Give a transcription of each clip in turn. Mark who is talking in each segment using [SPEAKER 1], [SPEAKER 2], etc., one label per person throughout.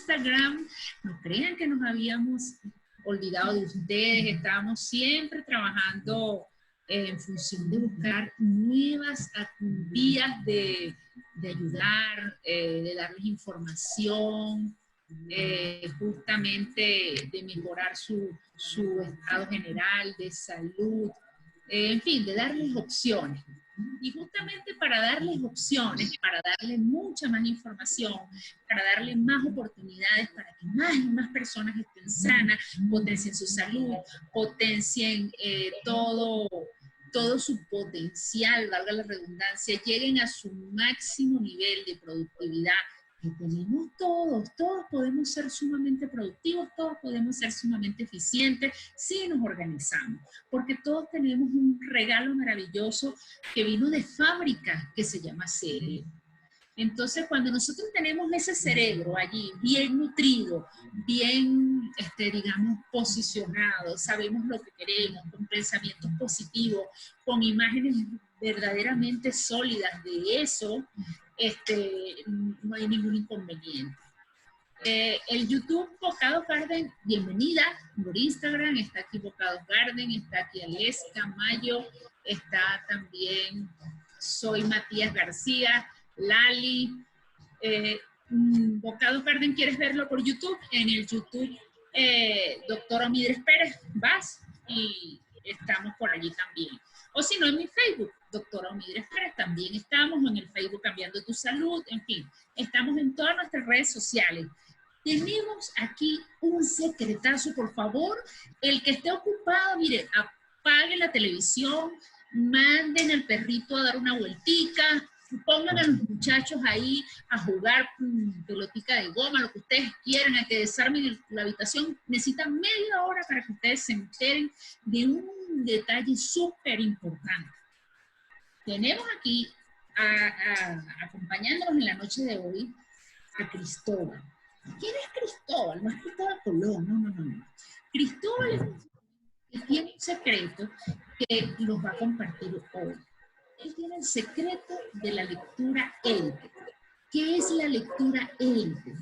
[SPEAKER 1] Instagram. No crean que nos habíamos olvidado de ustedes, estábamos siempre trabajando en función de buscar nuevas vías de ayudar, de darles información, justamente de mejorar su estado general de salud, en fin, de darles opciones. Y justamente para darles opciones, para darles mucha más información, para darles más oportunidades para que más y más personas estén sanas, potencien su salud, potencien todo su potencial, valga la redundancia, lleguen a su máximo nivel de productividad, que tenemos todos podemos ser sumamente productivos, todos podemos ser sumamente eficientes si nos organizamos, porque todos tenemos un regalo maravilloso que vino de fábrica, que se llama cerebro. Entonces, cuando nosotros tenemos ese cerebro allí bien nutrido, bien, digamos, posicionado, sabemos lo que queremos, con pensamientos positivos, con imágenes verdaderamente sólidas de eso, no hay ningún inconveniente. El YouTube Bocados Garden, bienvenida por Instagram, está aquí Bocados Garden, está aquí Aleska Mayo, está también Soy Matías García, Lali, Bocados Garden, ¿quieres verlo por YouTube? En el YouTube, doctora Midres Pérez, vas y estamos por allí también. O si no, en mi Facebook, doctora Midres Pérez, también estamos en el Facebook Cambiando tu Salud, en fin, estamos en todas nuestras redes sociales. Tenemos aquí un secretazo, por favor, el que esté ocupado, mire, apague la televisión, manden al perrito a dar una vueltica, pongan a los muchachos ahí a jugar pelotica de goma, lo que ustedes quieran, a que desarmen la habitación. Necesitan media hora para que ustedes se enteren de un detalle súper importante. Tenemos aquí, acompañándonos en la noche de hoy, a Cristóbal. ¿Quién es Cristóbal? No es Cristóbal Colón, no. Cristóbal es un que tiene un secreto que los va a compartir hoy. Él tiene el secreto de la lectura élite. ¿Qué es la lectura élite?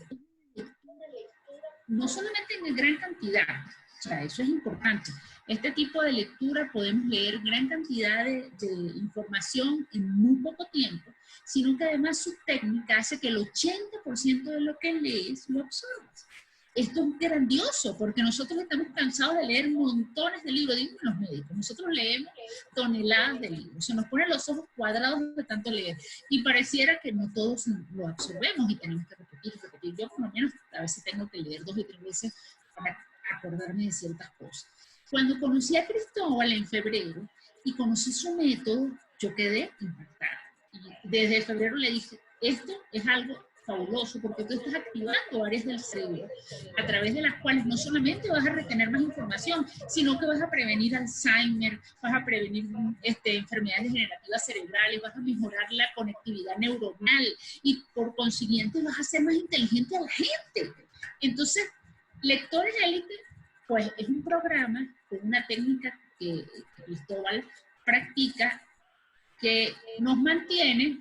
[SPEAKER 1] No solamente en gran cantidad, o sea, eso es importante. Este tipo de lectura podemos leer gran cantidad de información en muy poco tiempo, sino que además su técnica hace que el 80% de lo que lees lo absorbas. Esto es grandioso, porque nosotros estamos cansados de leer montones de libros, digo los médicos, nosotros leemos toneladas de libros, se nos ponen los ojos cuadrados de tanto leer, y pareciera que no todos lo absorbemos y tenemos que repetir. Yo por lo menos a veces tengo que leer 2 y 3 veces para acordarme de ciertas cosas. Cuando conocí a Cristóbal en febrero y conocí su método, yo quedé impactada. Y desde febrero le dije, esto es algo fabuloso, porque tú estás activando áreas del cerebro a través de las cuales no solamente vas a retener más información, sino que vas a prevenir Alzheimer, vas a prevenir enfermedades degenerativas cerebrales, vas a mejorar la conectividad neuronal y por consiguiente vas a hacer más inteligente a la gente. Entonces, Lectores Élite, pues es un programa con una técnica que Cristóbal practica que nos mantiene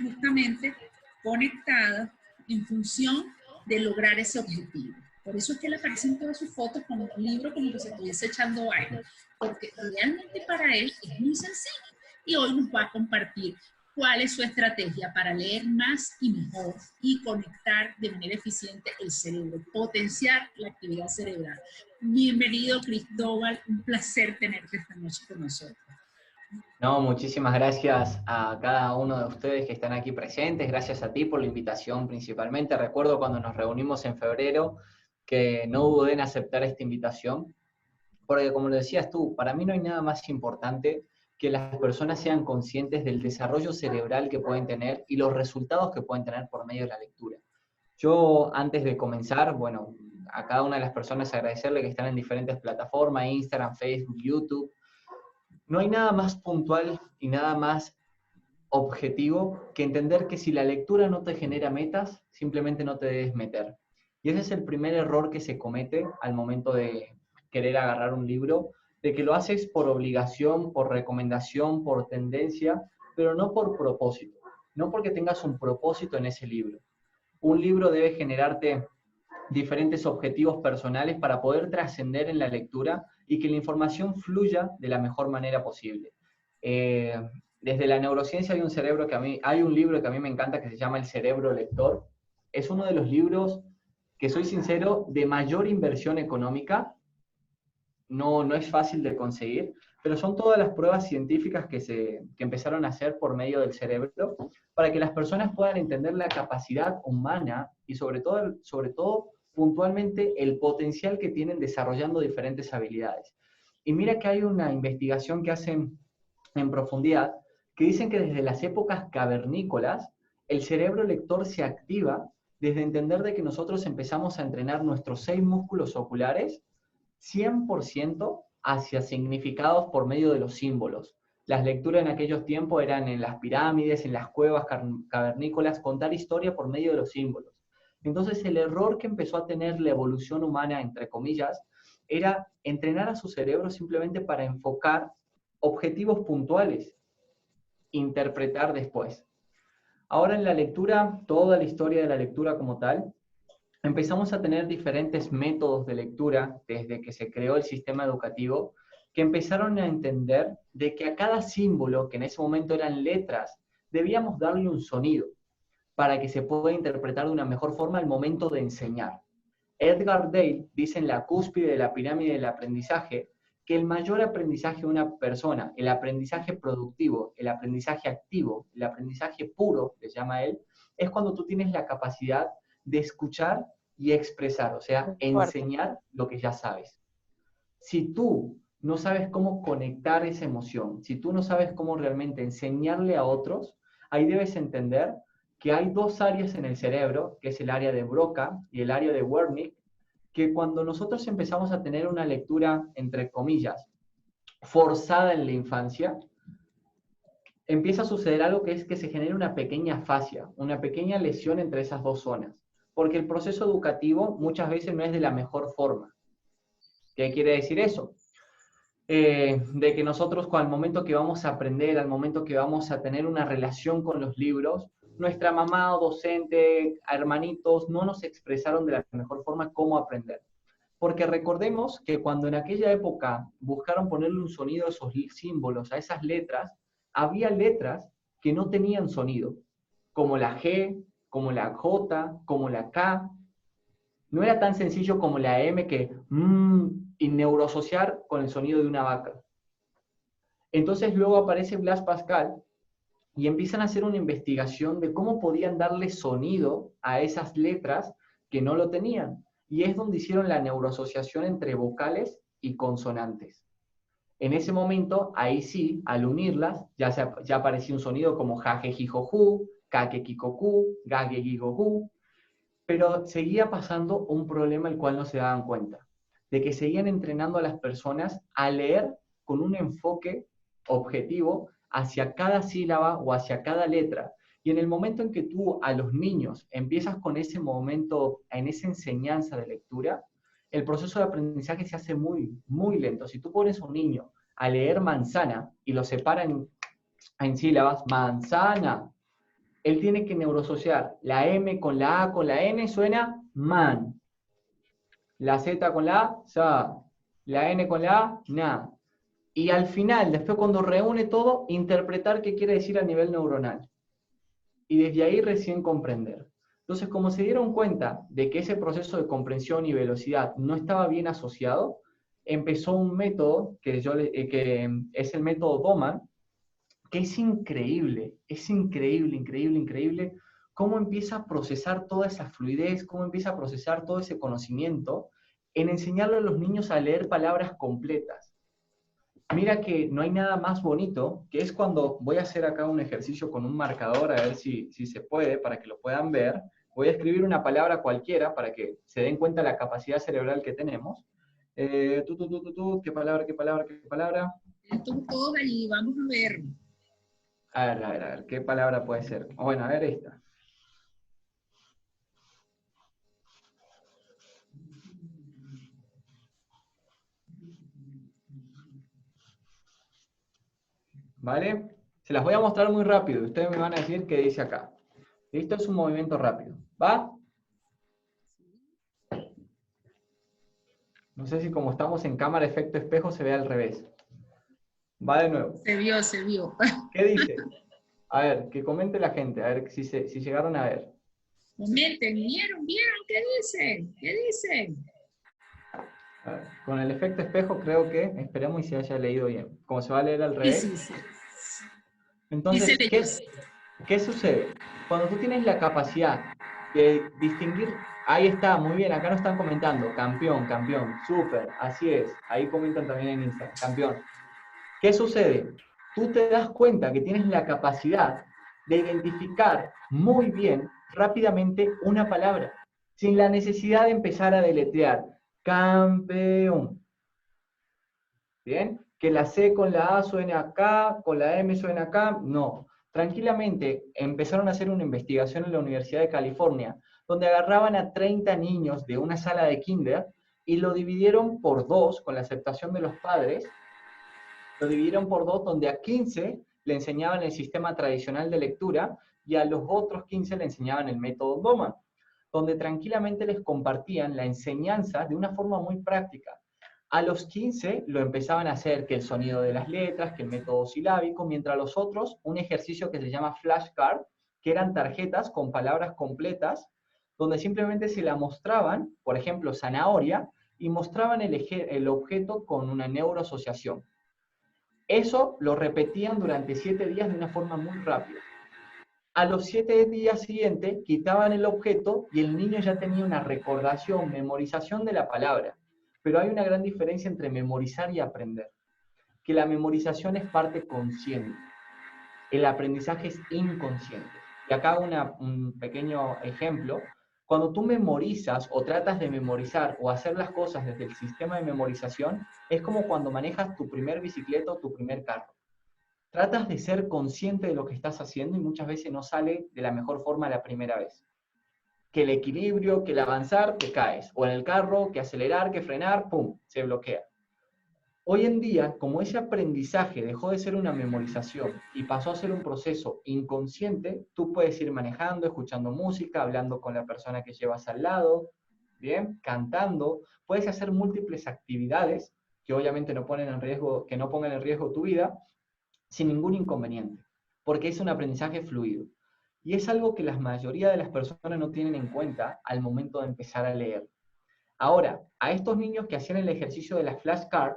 [SPEAKER 1] justamente conectadas en función de lograr ese objetivo. Por eso es que él aparece en todas sus fotos con un libro como que se estuviese echando aire, porque realmente para él es muy sencillo. Y hoy nos va a compartir cuál es su estrategia para leer más y mejor y conectar de manera eficiente el cerebro, potenciar la actividad cerebral. Bienvenido, Cristóbal, un placer tenerte esta noche con nosotros.
[SPEAKER 2] No, muchísimas gracias a cada uno de ustedes que están aquí presentes, gracias a ti por la invitación principalmente. Recuerdo cuando nos reunimos en febrero que no dudé en aceptar esta invitación, porque como lo decías tú, para mí no hay nada más importante que las personas sean conscientes del desarrollo cerebral que pueden tener y los resultados que pueden tener por medio de la lectura. Yo, antes de comenzar, bueno, a cada una de las personas agradecerle que están en diferentes plataformas, Instagram, Facebook, YouTube. No hay nada más puntual y nada más objetivo que entender que si la lectura no te genera metas, simplemente no te debes meter. Y ese es el primer error que se comete al momento de querer agarrar un libro, de que lo haces por obligación, por recomendación, por tendencia, pero no por propósito, no porque tengas un propósito en ese libro. un libro debe generarte diferentes objetivos personales para poder trascender en la lectura y que la información fluya de la mejor manera posible. Desde la neurociencia hay un libro que a mí me encanta que se llama El cerebro lector. Es uno de los libros, que soy sincero, de mayor inversión económica. No es fácil de conseguir, pero son todas las pruebas científicas que empezaron a hacer por medio del cerebro para que las personas puedan entender la capacidad humana y sobre todo puntualmente el potencial que tienen desarrollando diferentes habilidades. Y mira que hay una investigación que hacen en profundidad que dicen que desde las épocas cavernícolas el cerebro lector se activa desde entender de que nosotros empezamos a entrenar nuestros 6 músculos oculares 100% hacia significados por medio de los símbolos. Las lecturas en aquellos tiempos eran en las pirámides, en las cuevas cavernícolas, contar historia por medio de los símbolos. Entonces el error que empezó a tener la evolución humana, entre comillas, era entrenar a su cerebro simplemente para enfocar objetivos puntuales, interpretar después. Ahora en la lectura, toda la historia de la lectura como tal, empezamos a tener diferentes métodos de lectura desde que se creó el sistema educativo, que empezaron a entender de que a cada símbolo, que en ese momento eran letras, debíamos darle un sonido para que se pueda interpretar de una mejor forma al momento de enseñar. Edgar Dale dice en La cúspide de la pirámide del aprendizaje que el mayor aprendizaje de una persona, el aprendizaje productivo, el aprendizaje activo, el aprendizaje puro, le llama él, es cuando tú tienes la capacidad de escuchar y expresar, o sea, enseñar lo que ya sabes. Si tú no sabes cómo conectar esa emoción, si tú no sabes cómo realmente enseñarle a otros, ahí debes entender que hay 2 áreas en el cerebro, que es el área de Broca y el área de Wernicke, que cuando nosotros empezamos a tener una lectura, entre comillas, forzada en la infancia, empieza a suceder algo que es que se genera una pequeña fascia, una pequeña lesión entre esas 2 zonas, porque el proceso educativo muchas veces no es de la mejor forma. ¿Qué quiere decir eso? De que nosotros al momento que vamos a aprender, al momento que vamos a tener una relación con los libros, nuestra mamá o docente, hermanitos, no nos expresaron de la mejor forma cómo aprender. Porque recordemos que cuando en aquella época buscaron ponerle un sonido a esos símbolos, a esas letras, había letras que no tenían sonido, como la G, como la J, como la K. No era tan sencillo como la M que y neurosociar con el sonido de una vaca. Entonces luego aparece Blaise Pascal y empiezan a hacer una investigación de cómo podían darle sonido a esas letras que no lo tenían. Y es donde hicieron la neurosociación entre vocales y consonantes. En ese momento, ahí sí, al unirlas, ya aparecía un sonido como jajejijoju, kakekikoku, gagegigoku, pero seguía pasando un problema el cual no se daban cuenta, de que seguían entrenando a las personas a leer con un enfoque objetivo hacia cada sílaba o hacia cada letra. Y en el momento en que tú a los niños empiezas con ese momento, en esa enseñanza de lectura, el proceso de aprendizaje se hace muy, muy lento. Si tú pones a un niño a leer manzana y lo separan en sílabas, manzana, él tiene que neurosociar la M con la A con la N, suena man. La Z con la A, sa. La N con la A, na. Y al final, después cuando reúne todo, interpretar qué quiere decir a nivel neuronal. Y desde ahí recién comprender. Entonces, como se dieron cuenta de que ese proceso de comprensión y velocidad no estaba bien asociado, empezó un método que es el método Doman, que es increíble, increíble cómo empieza a procesar toda esa fluidez, cómo empieza a procesar todo ese conocimiento en enseñarle a los niños a leer palabras completas. Mira que no hay nada más bonito, que es cuando voy a hacer acá un ejercicio con un marcador, a ver si se puede, para que lo puedan ver. Voy a escribir una palabra cualquiera para que se den cuenta de la capacidad cerebral que tenemos. ¿Qué palabra, qué palabra, qué palabra?
[SPEAKER 1] Tú todos allí, vamos a ver.
[SPEAKER 2] A ver, ¿qué palabra puede ser? Bueno, a ver esta. ¿Vale? Se las voy a mostrar muy rápido. Ustedes me van a decir qué dice acá. Esto es un movimiento rápido. ¿Va? No sé si como estamos en cámara efecto espejo se ve al revés. Va de nuevo.
[SPEAKER 1] Se vio, se vio.
[SPEAKER 2] ¿Qué dice? A ver, que comente la gente, a ver si llegaron a ver.
[SPEAKER 1] Comenten, ¿vieron? ¿Qué dicen? ¿Qué dicen?
[SPEAKER 2] A ver, con el efecto espejo creo que, esperemos y se haya leído bien. Como se va a leer al
[SPEAKER 1] Sí,
[SPEAKER 2] revés.
[SPEAKER 1] sí, sí. Sí se
[SPEAKER 2] Entonces,
[SPEAKER 1] leyó.
[SPEAKER 2] ¿qué sucede? Cuando tú tienes la capacidad de distinguir, ahí está, muy bien, acá nos están comentando, campeón, campeón, súper, así es, ahí comentan también en Instagram, campeón. ¿Qué sucede? Tú te das cuenta que tienes la capacidad de identificar muy bien, rápidamente, una palabra, sin la necesidad de empezar a deletrear. Campeón. ¿Bien? Que la C con la A suene acá, con la M suene acá. No. Tranquilamente empezaron a hacer una investigación en la Universidad de California, donde agarraban a 30 niños de una sala de kinder y lo dividieron por dos, con la aceptación de los padres, lo dividieron por dos, donde a 15 le enseñaban el sistema tradicional de lectura y a los otros 15 le enseñaban el método Bowman, donde tranquilamente les compartían la enseñanza de una forma muy práctica. A los 15 lo empezaban a hacer que el sonido de las letras, que el método silábico, mientras los otros un ejercicio que se llama flashcard, que eran tarjetas con palabras completas, donde simplemente se la mostraban, por ejemplo, zanahoria, y mostraban el objeto con una neuroasociación. Eso lo repetían durante 7 días de una forma muy rápida. A los 7 días siguientes quitaban el objeto y el niño ya tenía una recordación, memorización de la palabra. Pero hay una gran diferencia entre memorizar y aprender. Que la memorización es parte consciente. El aprendizaje es inconsciente. Y acá hago un pequeño ejemplo. Cuando tú memorizas o tratas de memorizar o hacer las cosas desde el sistema de memorización, es como cuando manejas tu primer bicicleta o tu primer carro. Tratas de ser consciente de lo que estás haciendo y muchas veces no sale de la mejor forma la primera vez. Que el equilibrio, que el avanzar, te caes. O en el carro, que acelerar, que frenar, ¡pum!, se bloquea. Hoy en día, como ese aprendizaje dejó de ser una memorización y pasó a ser un proceso inconsciente, tú puedes ir manejando, escuchando música, hablando con la persona que llevas al lado, ¿bien? Cantando, puedes hacer múltiples actividades que obviamente no ponen en riesgo, que no pongan en riesgo tu vida, sin ningún inconveniente, porque es un aprendizaje fluido. Y es algo que la mayoría de las personas no tienen en cuenta al momento de empezar a leer. Ahora, a estos niños que hacían el ejercicio de la flashcard,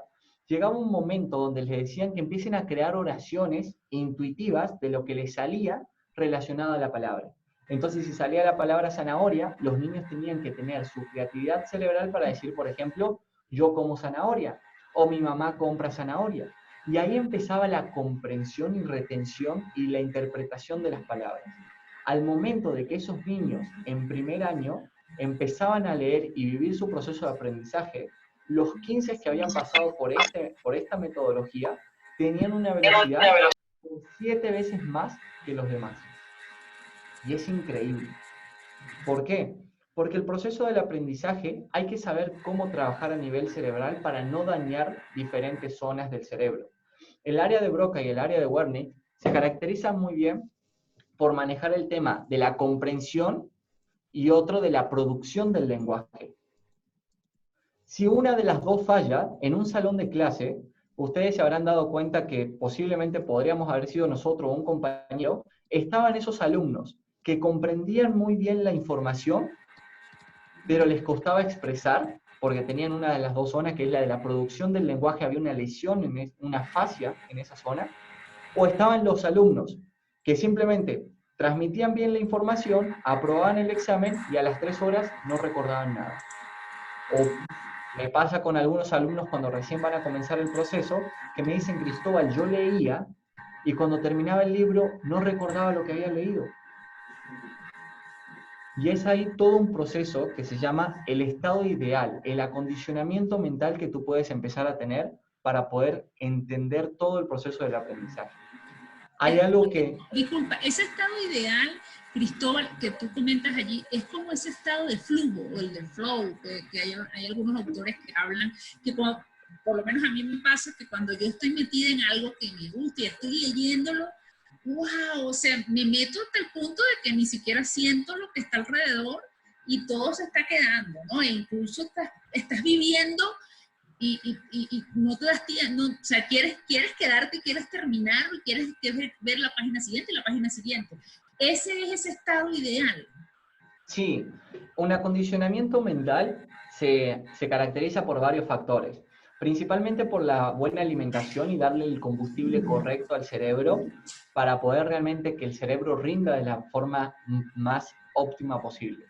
[SPEAKER 2] llegaba un momento donde les decían que empiecen a crear oraciones intuitivas de lo que les salía relacionado a la palabra. Entonces, si salía la palabra zanahoria, los niños tenían que tener su creatividad cerebral para decir, por ejemplo, yo como zanahoria, o mi mamá compra zanahoria. Y ahí empezaba la comprensión y retención y la interpretación de las palabras. Al momento de que esos niños en primer año empezaban a leer y vivir su proceso de aprendizaje, los 15 que habían pasado por esta metodología tenían una velocidad 7 veces más que los demás. Y es increíble. ¿Por qué? Porque el proceso del aprendizaje hay que saber cómo trabajar a nivel cerebral para no dañar diferentes zonas del cerebro. El área de Broca y el área de Wernicke se caracterizan muy bien por manejar el tema de la comprensión y otro de la producción del lenguaje. Si una de las dos falla en un salón de clase, ustedes se habrán dado cuenta que posiblemente podríamos haber sido nosotros o un compañero, estaban esos alumnos que comprendían muy bien la información, pero les costaba expresar, porque tenían una de las dos zonas, que es la de la producción del lenguaje, había una lesión, una fascia en esa zona, o estaban los alumnos que simplemente transmitían bien la información, aprobaban el examen y a las 3 horas no recordaban nada. O me pasa con algunos alumnos cuando recién van a comenzar el proceso, que me dicen, Cristóbal, yo leía y cuando terminaba el libro no recordaba lo que había leído. Y es ahí todo un proceso que se llama el estado ideal, el acondicionamiento mental que tú puedes empezar a tener para poder entender todo el proceso del aprendizaje. Hay algo que...
[SPEAKER 1] Disculpa, ese estado ideal, Cristóbal, que tú comentas allí, es como ese estado de flujo o el de flow, que hay algunos autores que hablan, que cuando, por lo menos a mí me pasa que cuando yo estoy metida en algo que me gusta y estoy leyéndolo, wow, o sea, me meto hasta el punto de que ni siquiera siento lo que está alrededor y todo se está quedando, ¿no? E incluso estás viviendo y no te das tiempo, no, o sea, quieres quedarte, quieres terminar, quieres ver la página siguiente y la página siguiente. Ese es ese estado ideal.
[SPEAKER 2] Sí, un acondicionamiento mental se caracteriza por varios factores, principalmente por la buena alimentación y darle el combustible correcto al cerebro para poder realmente que el cerebro rinda de la forma más óptima posible.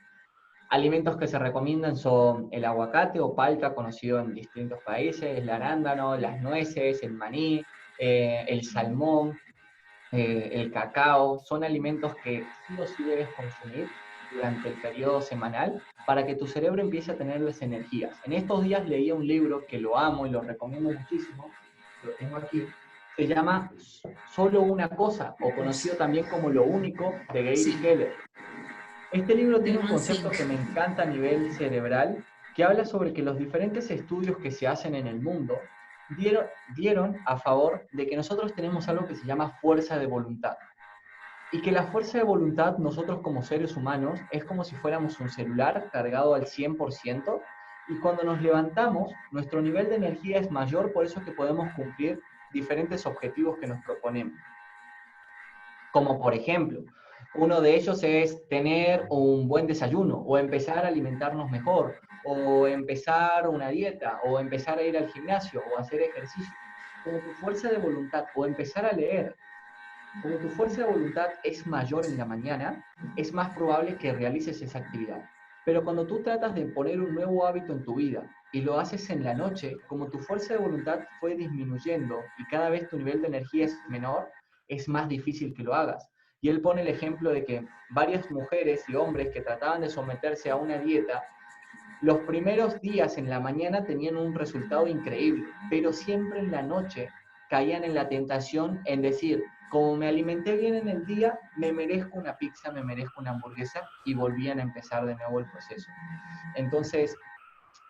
[SPEAKER 2] Alimentos que se recomiendan son el aguacate o palta, conocido en distintos países, el arándano, las nueces, el maní, el salmón, el cacao. Son alimentos que sí o sí debes consumir durante el periodo semanal para que tu cerebro empiece a tener las energías. En estos días leí un libro que lo amo y lo recomiendo muchísimo, lo tengo aquí, se llama Solo una cosa, o conocido también como Lo único, de Gary
[SPEAKER 1] Sí,
[SPEAKER 2] Keller. Este libro
[SPEAKER 1] de
[SPEAKER 2] tiene un
[SPEAKER 1] Juan
[SPEAKER 2] concepto
[SPEAKER 1] Sink.
[SPEAKER 2] que me encanta a nivel cerebral, que habla sobre que los diferentes estudios que se hacen en el mundo dieron a favor de que nosotros tenemos algo que se llama fuerza de voluntad. Y que la fuerza de voluntad, nosotros como seres humanos, es como si fuéramos un celular cargado al 100%, y cuando nos levantamos, nuestro nivel de energía es mayor, por eso es que podemos cumplir diferentes objetivos que nos proponemos. Como por ejemplo, uno de ellos es tener un buen desayuno, o empezar a alimentarnos mejor, o empezar una dieta, o empezar a ir al gimnasio, o hacer ejercicio. Como tu fuerza de voluntad, o empezar a leer, como tu fuerza de voluntad es mayor en la mañana, es más probable que realices esa actividad. Pero cuando tú tratas de poner un nuevo hábito en tu vida y lo haces en la noche, como tu fuerza de voluntad fue disminuyendo y cada vez tu nivel de energía es menor, es más difícil que lo hagas. Y él pone el ejemplo de que varias mujeres y hombres que trataban de someterse a una dieta, los primeros días en la mañana tenían un resultado increíble, pero siempre en la noche caían en la tentación en decir, como me alimenté bien en el día, me merezco una pizza, me merezco una hamburguesa, y volvían a empezar de nuevo el proceso. Entonces,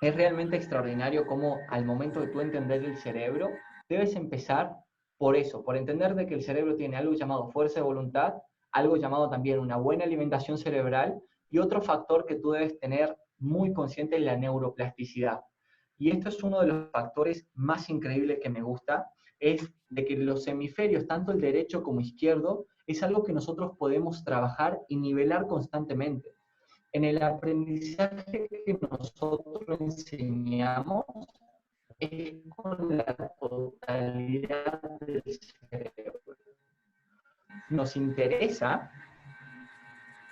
[SPEAKER 2] es realmente extraordinario cómo al momento de tú entender el cerebro, debes empezar por eso, por entender de que el cerebro tiene algo llamado fuerza de voluntad, algo llamado también una buena alimentación cerebral, y otro factor que tú debes tener muy consciente es la neuroplasticidad. Y esto es uno de los factores más increíbles que me gusta, es de que los hemisferios, tanto el derecho como izquierdo, es algo que nosotros podemos trabajar y nivelar constantemente. En el aprendizaje que nosotros enseñamos es con la totalidad del cerebro. Nos interesa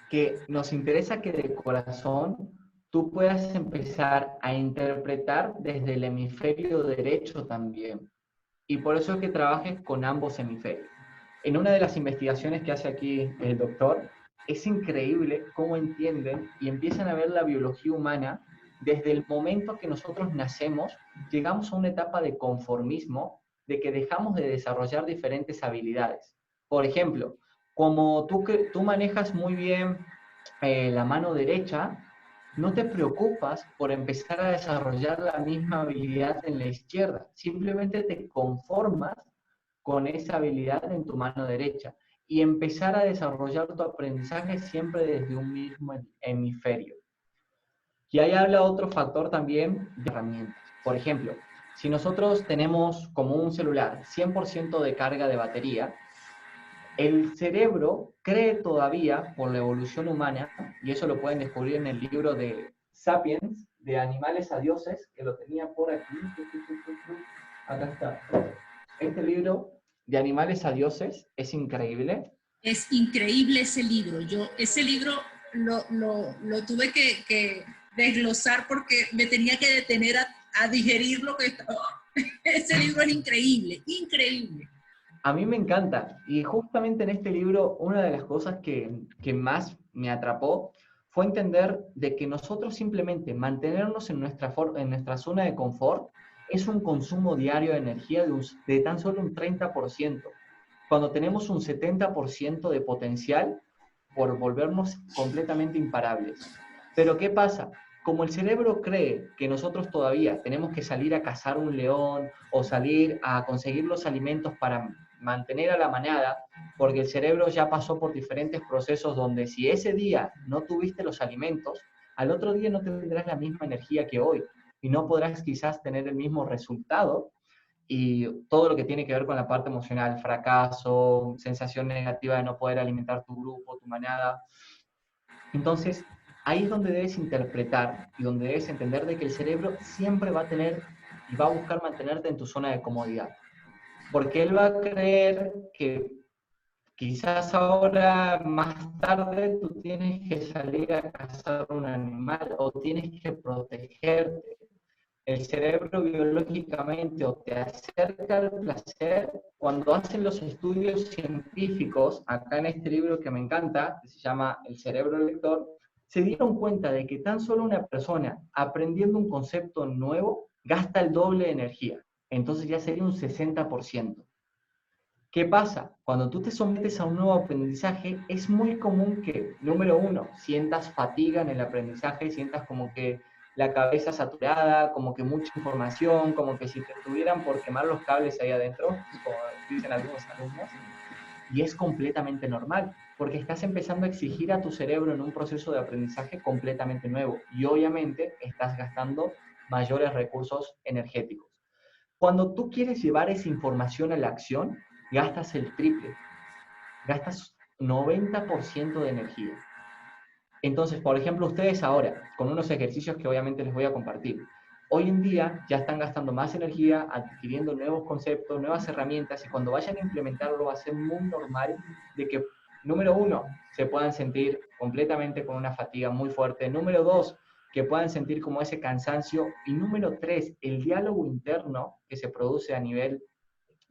[SPEAKER 2] que de corazón tú puedas empezar a interpretar desde el hemisferio derecho también. Y por eso es que trabajes con ambos hemisferios. En una de las investigaciones que hace aquí el doctor, es increíble cómo entienden y empiezan a ver la biología humana desde el momento que nosotros nacemos, llegamos a una etapa de conformismo, de que dejamos de desarrollar diferentes habilidades. Por ejemplo, como tú manejas muy bien la mano derecha, no te preocupas por empezar a desarrollar la misma habilidad en la izquierda, simplemente te conformas con esa habilidad en tu mano derecha y empezar a desarrollar tu aprendizaje siempre desde un mismo hemisferio. Y ahí habla otro factor también de herramientas. Por ejemplo, si nosotros tenemos como un celular 100% de carga de batería, el cerebro cree todavía, por la evolución humana, y eso lo pueden descubrir en el libro de Sapiens, de Animales a Dioses, que lo tenía por aquí. Acá está. Este libro de Animales a Dioses es increíble.
[SPEAKER 1] Es increíble ese libro. Yo ese libro lo tuve que desglosar porque me tenía que detener a digerir lo que estaba. Ese libro es increíble, increíble.
[SPEAKER 2] A mí me encanta. Y justamente en este libro, una de las cosas que más me atrapó fue entender de que nosotros simplemente mantenernos en nuestra zona de confort es un consumo diario de energía de tan solo un 30%, cuando tenemos un 70% de potencial por volvernos completamente imparables. Pero ¿qué pasa? Como el cerebro cree que nosotros todavía tenemos que salir a cazar un león o salir a conseguir los alimentos para mantener a la manada, porque el cerebro ya pasó por diferentes procesos donde si ese día no tuviste los alimentos, al otro día no tendrás la misma energía que hoy y no podrás quizás tener el mismo resultado y todo lo que tiene que ver con la parte emocional, fracaso, sensación negativa de no poder alimentar tu grupo, tu manada. Entonces, ahí es donde debes interpretar y donde debes entender de que el cerebro siempre va a tener y va a buscar mantenerte en tu zona de comodidad. Porque él va a creer que quizás ahora, más tarde, tú tienes que salir a cazar un animal o tienes que protegerte. El cerebro biológicamente o te acerca al placer. Cuando hacen los estudios científicos, acá en este libro que me encanta, que se llama El cerebro lector, se dieron cuenta de que tan solo una persona aprendiendo un concepto nuevo gasta el doble de energía. Entonces ya sería un 60%. ¿Qué pasa? Cuando tú te sometes a un nuevo aprendizaje, es muy común que, número uno, sientas fatiga en el aprendizaje, sientas como que la cabeza saturada, como que mucha información, como que si te tuvieran por quemar los cables ahí adentro, como dicen algunos alumnos, y es completamente normal, porque estás empezando a exigir a tu cerebro en un proceso de aprendizaje completamente nuevo, y obviamente estás gastando mayores recursos energéticos. Cuando tú quieres llevar esa información a la acción, gastas el triple, gastas 90% de energía. Entonces, por ejemplo, ustedes ahora, con unos ejercicios que obviamente les voy a compartir, hoy en día ya están gastando más energía, adquiriendo nuevos conceptos, nuevas herramientas, y cuando vayan a implementarlo va a ser muy normal de que, número uno, se puedan sentir completamente con una fatiga muy fuerte, número dos, que puedan sentir como ese cansancio, y número tres, el diálogo interno que se produce a nivel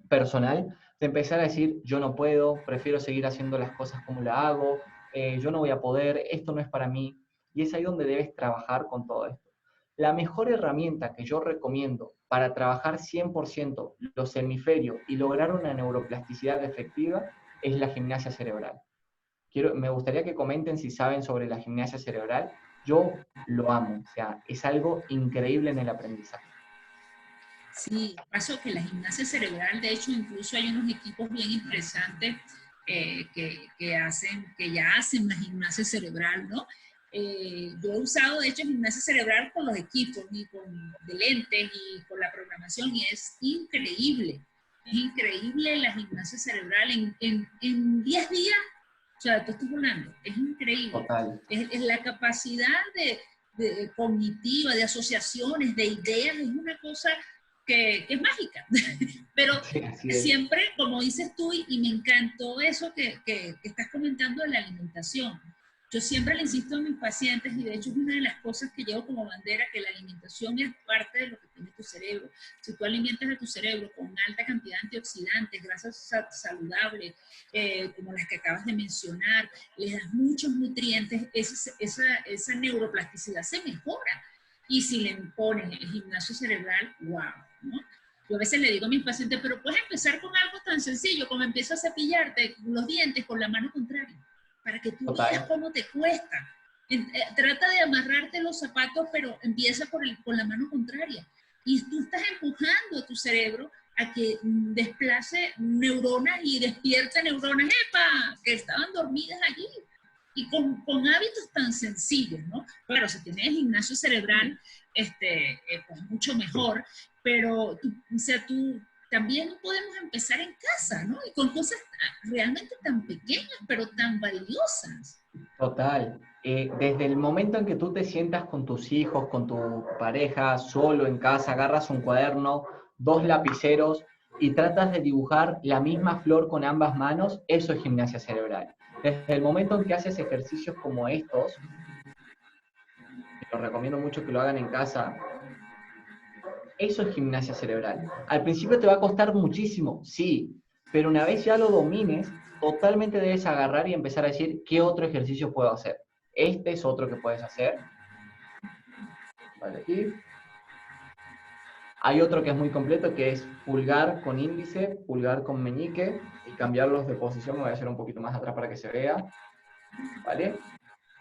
[SPEAKER 2] personal, de empezar a decir, yo no puedo, prefiero seguir haciendo las cosas como la hago, yo no voy a poder, esto no es para mí, y es ahí donde debes trabajar con todo esto. La mejor herramienta que yo recomiendo para trabajar 100% los hemisferios y lograr una neuroplasticidad efectiva es la gimnasia cerebral. Me gustaría que comenten si saben sobre la gimnasia cerebral. Yo lo amo, o sea, es algo increíble en el aprendizaje.
[SPEAKER 1] Sí, pasó que la gimnasia cerebral, de hecho, incluso hay unos equipos bien interesantes que ya hacen la gimnasia cerebral, ¿no? Yo he usado, de hecho, gimnasia cerebral con los equipos y con de lentes y con la programación, y es increíble. Es increíble la gimnasia cerebral en 10 días. O sea, te estoy hablando, es increíble.
[SPEAKER 2] Total.
[SPEAKER 1] Es la capacidad de cognitiva, de asociaciones, de ideas, es una cosa que es mágica. Pero
[SPEAKER 2] Sí,
[SPEAKER 1] siempre, como dices tú, y me encantó eso que estás comentando de la alimentación. Yo siempre le insisto a mis pacientes, y de hecho es una de las cosas que llevo como bandera, que la alimentación es parte de lo que tiene tu cerebro. Si tú alimentas a tu cerebro con alta cantidad de antioxidantes, grasas saludables, como las que acabas de mencionar, les das muchos nutrientes, esa neuroplasticidad se mejora. Y si le pones el gimnasio cerebral, wow, ¿no? Yo a veces le digo a mis pacientes, pero puedes empezar con algo tan sencillo como empieza a cepillarte los dientes con la mano contraria, para que tú veas cómo te cuesta. Trata de amarrarte los zapatos, pero empieza por la mano contraria. Y tú estás empujando a tu cerebro a que desplace neuronas y despierte neuronas, ¡epa!, que estaban dormidas allí. Y con hábitos tan sencillos, ¿no? Claro, si tienes gimnasio cerebral, pues mucho mejor, pero o sea, tú también podemos empezar en casa, ¿no? Y con cosas realmente tan pequeñas, pero tan valiosas.
[SPEAKER 2] Total. Desde el momento en que tú te sientas con tus hijos, con tu pareja, solo en casa, agarras un cuaderno, dos lapiceros y tratas de dibujar la misma flor con ambas manos, eso es gimnasia cerebral. Desde el momento en que haces ejercicios como estos, que los recomiendo mucho que lo hagan en casa, eso es gimnasia cerebral. Al principio te va a costar muchísimo, sí, pero una vez ya lo domines, totalmente debes agarrar y empezar a decir, ¿qué otro ejercicio puedo hacer? Este es otro que puedes hacer. Vale, aquí. Hay otro que es muy completo, que es pulgar con índice, pulgar con meñique, y cambiarlos de posición. Me voy a hacer un poquito más atrás para que se vea. ¿Vale?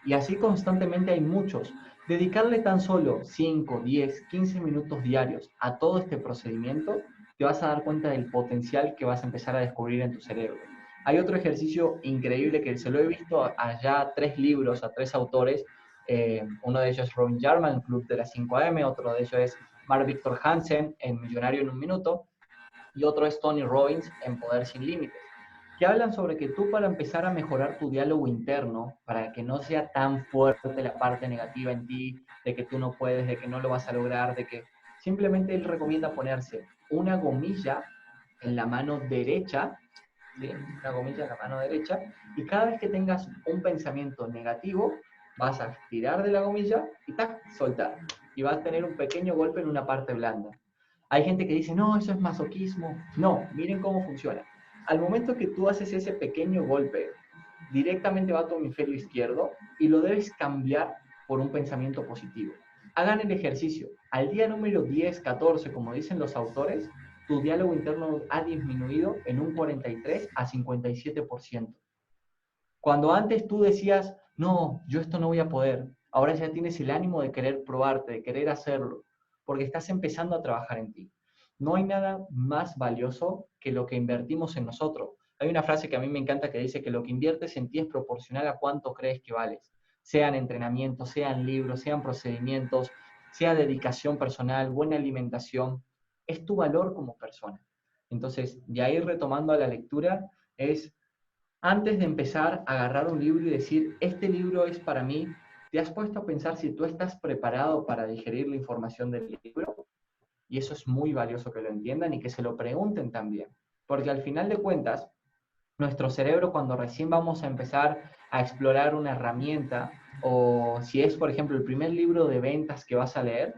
[SPEAKER 2] Y así constantemente hay muchos. Dedicarle tan solo 5, 10, 15 minutos diarios a todo este procedimiento, te vas a dar cuenta del potencial que vas a empezar a descubrir en tu cerebro. Hay otro ejercicio increíble que se lo he visto allá a 3 libros, a 3 autores, Uno de ellos es Robin Sharma, en Club de las 5 AM, otro de ellos es Mark Victor Hansen, en Millonario en un Minuto, y otro es Tony Robbins, en Poder sin Límites, que hablan sobre que tú, para empezar a mejorar tu diálogo interno, para que no sea tan fuerte la parte negativa en ti, de que tú no puedes, de que no lo vas a lograr, de que simplemente él recomienda ponerse una gomilla en la mano derecha, ¿sí? Una gomilla en la mano derecha, y cada vez que tengas un pensamiento negativo, vas a tirar de la gomilla y ¡tac!, soltar. Y vas a tener un pequeño golpe en una parte blanda. Hay gente que dice, no, eso es masoquismo. No, miren cómo funciona. Al momento que tú haces ese pequeño golpe, directamente va a tu hemisferio izquierdo y lo debes cambiar por un pensamiento positivo. Hagan el ejercicio. Al día número 10, 14, como dicen los autores, tu diálogo interno ha disminuido en un 43 a 57%. Cuando antes tú decías, no, yo esto no voy a poder, ahora ya tienes el ánimo de querer probarte, de querer hacerlo, porque estás empezando a trabajar en ti. No hay nada más valioso que lo que invertimos en nosotros. Hay una frase que a mí me encanta que dice que lo que inviertes en ti es proporcional a cuánto crees que vales. Sean entrenamientos, sean libros, sean procedimientos, sea dedicación personal, buena alimentación. Es tu valor como persona. Entonces, de ahí retomando a la lectura, es antes de empezar a agarrar un libro y decir, este libro es para mí, ¿te has puesto a pensar si tú estás preparado para digerir la información del libro? Y eso es muy valioso que lo entiendan y que se lo pregunten también. Porque al final de cuentas, nuestro cerebro, cuando recién vamos a empezar a explorar una herramienta, o si es, por ejemplo, el primer libro de ventas que vas a leer,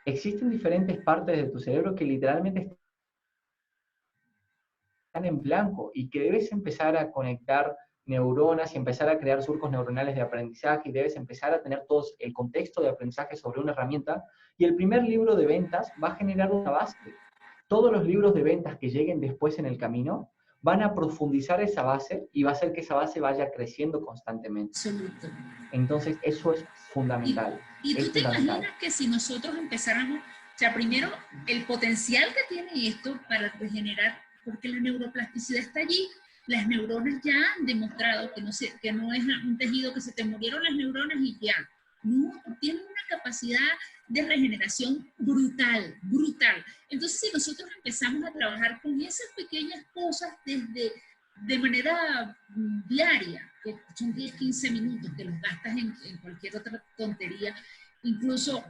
[SPEAKER 2] existen diferentes partes de tu cerebro que literalmente están en blanco y que debes empezar a conectar neuronas y empezar a crear surcos neuronales de aprendizaje, y debes empezar a tener todo el contexto de aprendizaje sobre una herramienta, y el primer libro de ventas va a generar una base. Todos los libros de ventas que lleguen después en el camino van a profundizar esa base y va a hacer que esa base vaya creciendo constantemente.
[SPEAKER 1] Absoluto.
[SPEAKER 2] Entonces, eso es fundamental.
[SPEAKER 1] Y
[SPEAKER 2] es
[SPEAKER 1] tú te
[SPEAKER 2] fundamental.
[SPEAKER 1] imaginas que si nosotros empezáramos, o sea, primero, el potencial que tiene esto para regenerar, porque la neuroplasticidad está allí, las neuronas ya han demostrado que no es un tejido que se te murieron las neuronas y ya. No, tiene una capacidad de regeneración brutal, brutal. Entonces, si nosotros empezamos a trabajar con esas pequeñas cosas de manera diaria, que son 10, 15 minutos que los gastas en cualquier otra tontería, incluso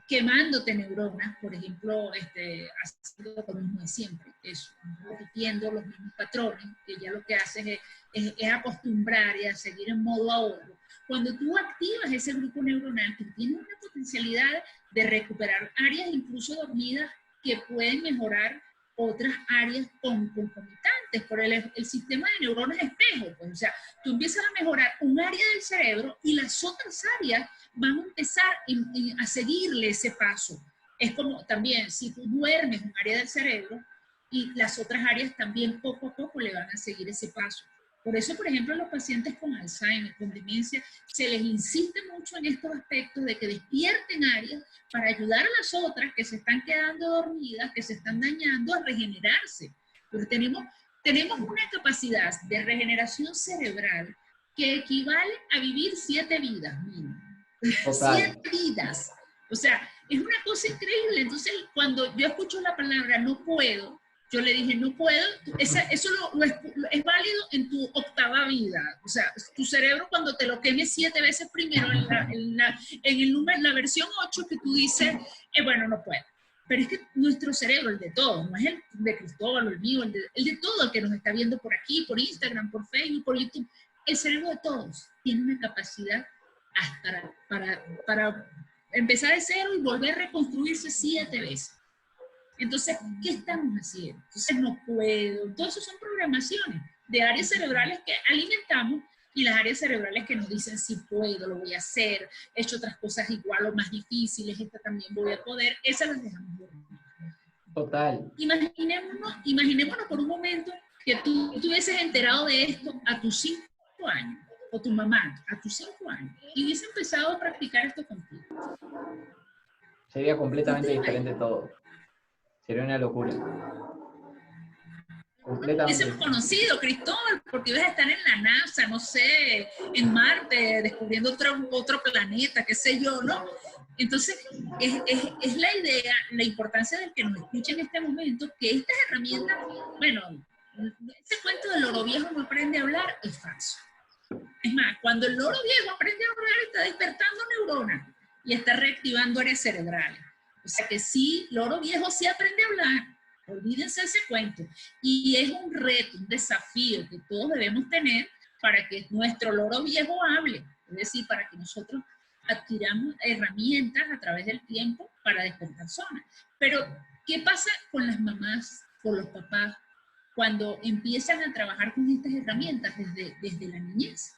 [SPEAKER 1] quemándote neuronas, por ejemplo, haciendo lo mismo de siempre, es repitiendo los mismos patrones, que ya lo que haces es acostumbrar y a seguir en modo ahorro. Cuando tú activas ese grupo neuronal, tú tienes una potencialidad de recuperar áreas incluso dormidas que pueden mejorar otras áreas concomitantes por el sistema de neuronas espejo. Pues, o sea, tú empiezas a mejorar un área del cerebro y las otras áreas van a empezar a seguirle ese paso. Es como también si tú duermes un área del cerebro y las otras áreas también poco a poco le van a seguir ese paso. Por eso, por ejemplo, a los pacientes con Alzheimer, con demencia, se les insiste mucho en estos aspectos de que despierten áreas para ayudar a las otras que se están quedando dormidas, que se están dañando, a regenerarse. Porque tenemos una capacidad de regeneración cerebral que equivale a vivir 7 vidas mínimo. 7 vidas. O sea, es una cosa increíble. Entonces, cuando yo escucho la palabra no puedo, yo le dije, no puedo, eso es válido en tu 8ª vida. O sea, tu cerebro cuando te lo queme 7 veces primero en la versión 8 que tú dices, bueno, no puedo. Pero es que nuestro cerebro, el de todos, no es el de Cristóbal o el mío, el de todo el que nos está viendo por aquí, por Instagram, por Facebook, por YouTube, el cerebro de todos tiene una capacidad hasta para empezar de cero y volver a reconstruirse 7 veces. Entonces, ¿qué estamos haciendo? Entonces, no puedo. Todo eso son programaciones de áreas cerebrales que alimentamos y las áreas cerebrales que nos dicen si puedo, lo voy a hacer, he hecho otras cosas igual o más difíciles, esta también voy a poder, esas las dejamos dormir.
[SPEAKER 2] Total.
[SPEAKER 1] Imaginémonos por un momento que tú te hubieses enterado de esto a tus 5 años, o tu mamá a tus 5 años, y hubiese empezado a practicar esto contigo.
[SPEAKER 2] Sería completamente diferente todo. Sería una locura.
[SPEAKER 1] hubiésemos conocido, Cristóbal, porque ibas a estar en la NASA, no sé, en Marte, descubriendo otro planeta, qué sé yo, ¿no? Entonces, es la idea, la importancia del que nos escuche en este momento, que estas herramientas, bueno, ese cuento del loro viejo no aprende a hablar es falso. Es más, cuando el loro viejo aprende a hablar, está despertando neuronas y está reactivando áreas cerebrales. O sea que sí, loro viejo sí aprende a hablar. Olvídense ese cuento. Y es un reto, un desafío que todos debemos tener para que nuestro loro viejo hable. Es decir, para que nosotros adquiramos herramientas a través del tiempo para despertar zonas. Pero, ¿qué pasa con las mamás, con los papás, cuando empiezan a trabajar con estas herramientas desde la niñez?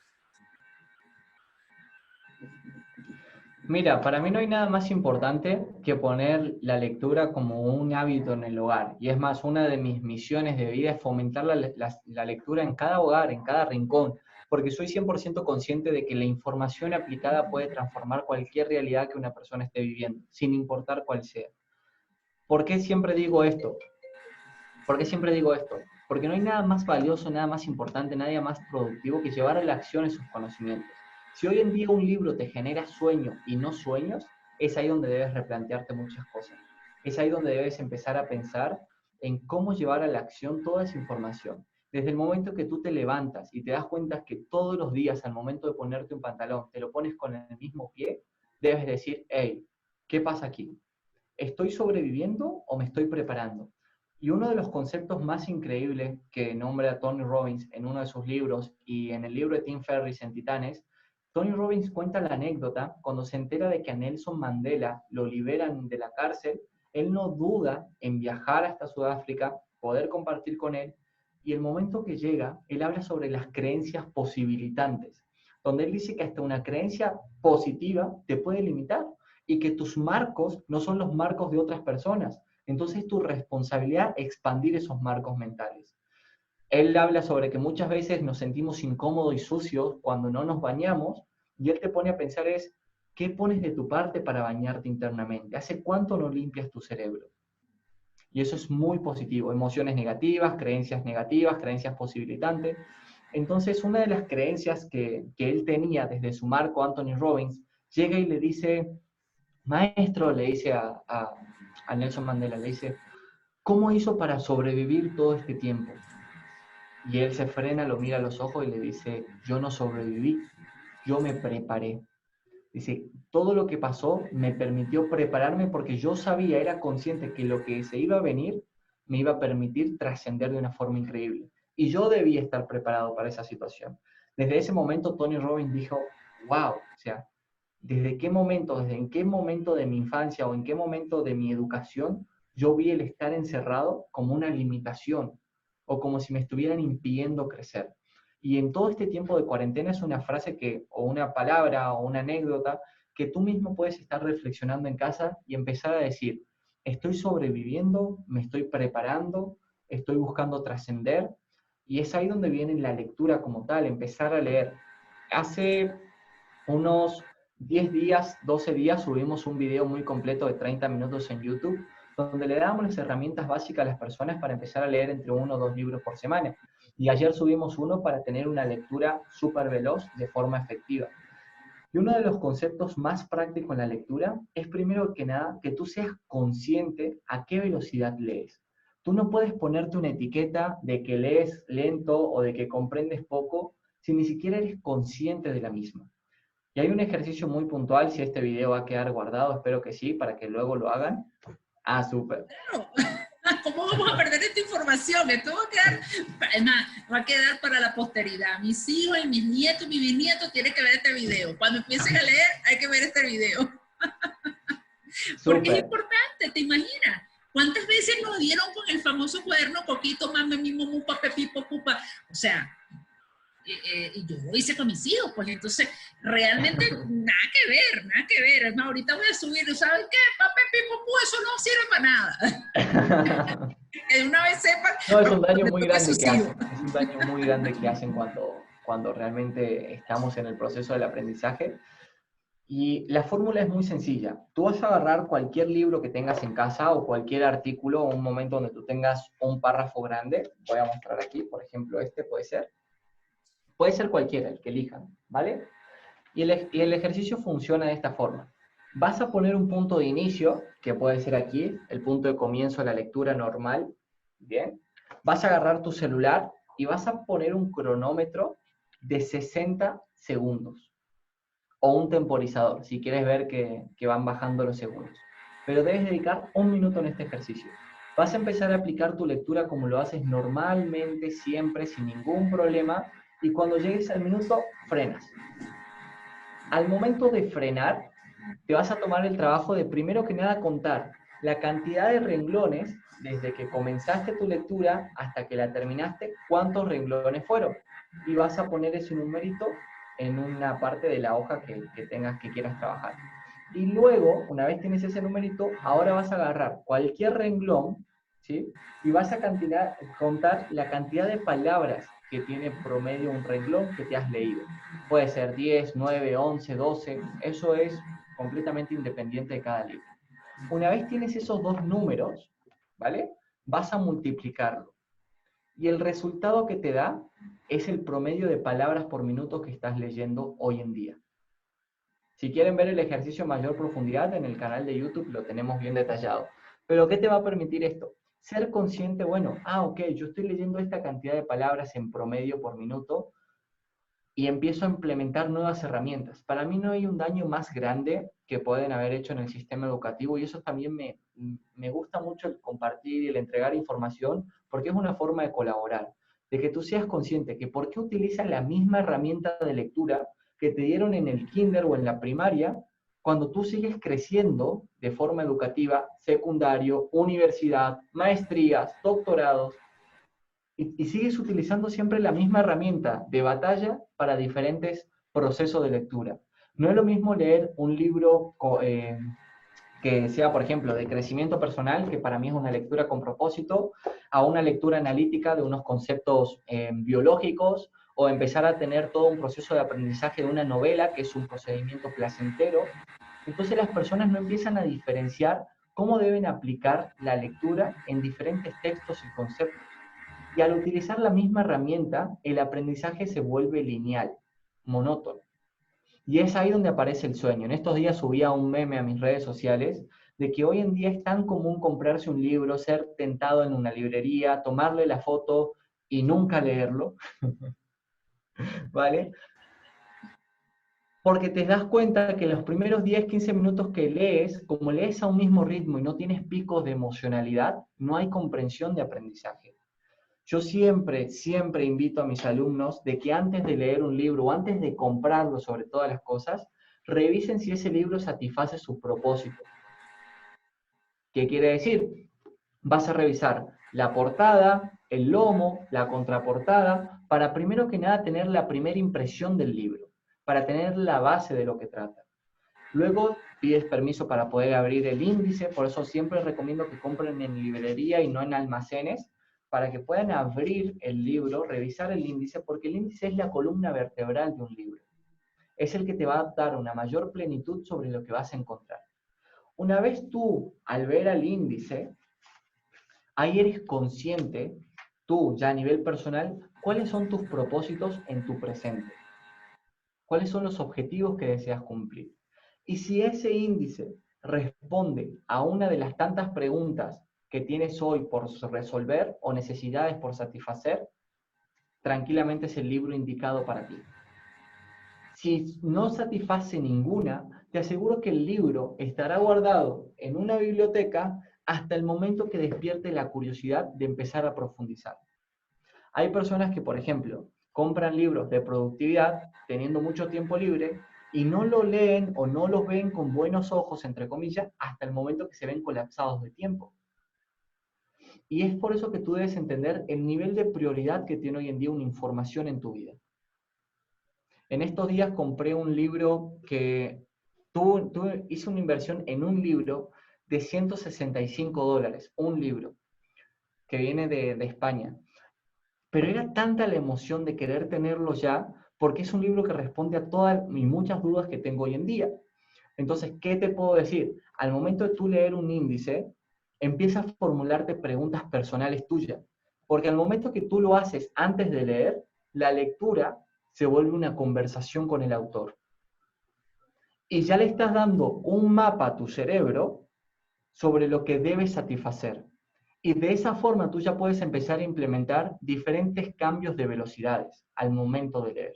[SPEAKER 2] Mira, para mí no hay nada más importante que poner la lectura como un hábito en el hogar. Y es más, una de mis misiones de vida es fomentar la lectura en cada hogar, en cada rincón, porque soy 100% consciente de que la información aplicada puede transformar cualquier realidad que una persona esté viviendo, sin importar cuál sea. ¿Por qué siempre digo esto? ¿Por qué siempre digo esto? Porque no hay nada más valioso, nada más importante, nada más productivo que llevar a la acción esos conocimientos. Si hoy en día un libro te genera sueño y no sueños, es ahí donde debes replantearte muchas cosas. Es ahí donde debes empezar a pensar en cómo llevar a la acción toda esa información. Desde el momento que tú te levantas y te das cuenta que todos los días al momento de ponerte un pantalón te lo pones con el mismo pie, debes decir, hey, ¿qué pasa aquí? ¿Estoy sobreviviendo o me estoy preparando? Y uno de los conceptos más increíbles que nombra Tony Robbins en uno de sus libros y en el libro de Tim Ferriss en Titanes, Tony Robbins cuenta la anécdota cuando se entera de que a Nelson Mandela lo liberan de la cárcel, él no duda en viajar hasta Sudáfrica, poder compartir con él, y el momento que llega, él habla sobre las creencias posibilitantes, donde él dice que hasta una creencia positiva te puede limitar y que tus marcos no son los marcos de otras personas. Entonces es tu responsabilidad expandir esos marcos mentales. Él habla sobre que muchas veces nos sentimos incómodos y sucios cuando no nos bañamos, y él te pone a pensar es, ¿qué pones de tu parte para bañarte internamente? ¿Hace cuánto no limpias tu cerebro? Y eso es muy positivo. Emociones negativas, creencias posibilitantes. Entonces, una de las creencias que él tenía desde su marco, Anthony Robbins, llega y le dice, maestro, le dice a Nelson Mandela, le dice, ¿cómo hizo para sobrevivir todo este tiempo? Y él se frena, lo mira a los ojos y le dice, yo no sobreviví, yo me preparé. Dice, todo lo que pasó me permitió prepararme porque yo sabía, era consciente que lo que se iba a venir me iba a permitir trascender de una forma increíble. Y yo debía estar preparado para esa situación. Desde ese momento Tony Robbins dijo, wow, o sea, ¿desde en qué momento de mi infancia o en qué momento de mi educación yo vi el estar encerrado como una limitación o como si me estuvieran impidiendo crecer? Y en todo este tiempo de cuarentena es una frase o una palabra, o una anécdota que tú mismo puedes estar reflexionando en casa y empezar a decir, estoy sobreviviendo, me estoy preparando, estoy buscando trascender, y es ahí donde viene la lectura como tal, empezar a leer. Hace unos 10 días, 12 días, subimos un video muy completo de 30 minutos en YouTube, donde le damos las herramientas básicas a las personas para empezar a leer entre 1 o 2 libros por semana. Y ayer subimos uno para tener una lectura súper veloz de forma efectiva. Y uno de los conceptos más prácticos en la lectura es, primero que nada, que tú seas consciente a qué velocidad lees. Tú no puedes ponerte una etiqueta de que lees lento o de que comprendes poco si ni siquiera eres consciente de la misma. Y hay un ejercicio muy puntual, si este video va a quedar guardado, espero que sí, para que luego lo hagan. Ah, súper.
[SPEAKER 1] Claro. ¿Cómo vamos a perder esta información? Esto va a quedar para la posteridad. Mis hijos y mis nietos y mis bisnietos tienen que ver este video. Cuando empiecen a leer, hay que ver este video. Porque es importante, ¿te imaginas? ¿Cuántas veces nos dieron con el famoso cuaderno Coquito, Mame, Mimo, Mupa, Pepipo, Pupa? O sea, y yo lo hice con mis hijos, pues entonces realmente nada que ver. Es más, ahorita voy a subir, ¿sabes qué? Papi, pipo, eso no sirve para nada. Que de una vez sepan.
[SPEAKER 2] No, es un daño muy grande que hacen. Es un daño muy grande que hacen cuando realmente estamos en el proceso del aprendizaje. Y la fórmula es muy sencilla. Tú vas a agarrar cualquier libro que tengas en casa o cualquier artículo o un momento donde tú tengas un párrafo grande. Voy a mostrar aquí, por ejemplo, este puede ser. Puede ser cualquiera, el que elijan, ¿vale? Y el ejercicio funciona de esta forma. Vas a poner un punto de inicio, que puede ser aquí, el punto de comienzo de la lectura normal, ¿bien? Vas a agarrar tu celular y vas a poner un cronómetro de 60 segundos, o un temporizador, si quieres ver que van bajando los segundos. Pero debes dedicar un minuto en este ejercicio. Vas a empezar a aplicar tu lectura como lo haces normalmente, siempre, sin ningún problema, y cuando llegues al minuto, frenas. Al momento de frenar, te vas a tomar el trabajo de primero que nada contar la cantidad de renglones desde que comenzaste tu lectura hasta que la terminaste, cuántos renglones fueron. Y vas a poner ese numerito en una parte de la hoja que quieras trabajar. Y luego, una vez tienes ese numerito, ahora vas a agarrar cualquier renglón, ¿sí? Y vas a contar la cantidad de palabras que tiene promedio un renglón que te has leído. Puede ser 10, 9, 11, 12, eso es completamente independiente de cada libro. Una vez tienes esos dos números, ¿vale? Vas a multiplicarlo. Y el resultado que te da es el promedio de palabras por minuto que estás leyendo hoy en día. Si quieren ver el ejercicio en mayor profundidad, en el canal de YouTube lo tenemos bien detallado. Pero ¿qué te va a permitir esto? Ser consciente, bueno, ok, yo estoy leyendo esta cantidad de palabras en promedio por minuto, y empiezo a implementar nuevas herramientas. Para mí no hay un daño más grande que pueden haber hecho en el sistema educativo, y eso también me gusta mucho el compartir y el entregar información, porque es una forma de colaborar, de que tú seas consciente que por qué utilizas la misma herramienta de lectura que te dieron en el kinder o en la primaria, cuando tú sigues creciendo de forma educativa, secundario, universidad, maestrías, doctorados, y sigues utilizando siempre la misma herramienta de batalla para diferentes procesos de lectura. No es lo mismo leer un libro que sea, por ejemplo, de crecimiento personal, que para mí es una lectura con propósito, a una lectura analítica de unos conceptos biológicos, o empezar a tener todo un proceso de aprendizaje de una novela, que es un procedimiento placentero. Entonces las personas no empiezan a diferenciar cómo deben aplicar la lectura en diferentes textos y conceptos. Y al utilizar la misma herramienta, el aprendizaje se vuelve lineal, monótono. Y es ahí donde aparece el sueño. En estos días subía un meme a mis redes sociales de que hoy en día es tan común comprarse un libro, ser tentado en una librería, tomarle la foto y nunca leerlo, ¿vale? Porque te das cuenta que los primeros 10, 15 minutos que lees, como lees a un mismo ritmo y no tienes picos de emocionalidad, no hay comprensión de aprendizaje. Yo siempre invito a mis alumnos de que antes de leer un libro o antes de comprarlo sobre todas las cosas, revisen si ese libro satisface su propósito. ¿Qué quiere decir? Vas a revisar la portada, el lomo, la contraportada, para primero que nada tener la primera impresión del libro, para tener la base de lo que trata. Luego pides permiso para poder abrir el índice, por eso siempre recomiendo que compren en librería y no en almacenes, para que puedan abrir el libro, revisar el índice, porque el índice es la columna vertebral de un libro. Es el que te va a dar una mayor plenitud sobre lo que vas a encontrar. Una vez tú, al ver al índice, ahí eres consciente, tú ya a nivel personal, cuáles son tus propósitos en tu presente. ¿Cuáles son los objetivos que deseas cumplir? Y si ese índice responde a una de las tantas preguntas que tienes hoy por resolver o necesidades por satisfacer, tranquilamente es el libro indicado para ti. Si no satisface ninguna, te aseguro que el libro estará guardado en una biblioteca hasta el momento que despierte la curiosidad de empezar a profundizar. Hay personas que, por ejemplo, compran libros de productividad teniendo mucho tiempo libre y no lo leen o no los ven con buenos ojos, entre comillas, hasta el momento que se ven colapsados de tiempo. Y es por eso que tú debes entender el nivel de prioridad que tiene hoy en día una información en tu vida. En estos días compré un libro que hice una inversión en un libro de $165, un libro que viene de España. Pero era tanta la emoción de querer tenerlo ya, porque es un libro que responde a todas y muchas dudas que tengo hoy en día. Entonces, ¿qué te puedo decir? Al momento de tú leer un índice, empieza a formularte preguntas personales tuyas, porque al momento que tú lo haces antes de leer, la lectura se vuelve una conversación con el autor. Y ya le estás dando un mapa a tu cerebro sobre lo que debes satisfacer. Y de esa forma tú ya puedes empezar a implementar diferentes cambios de velocidades al momento de leer.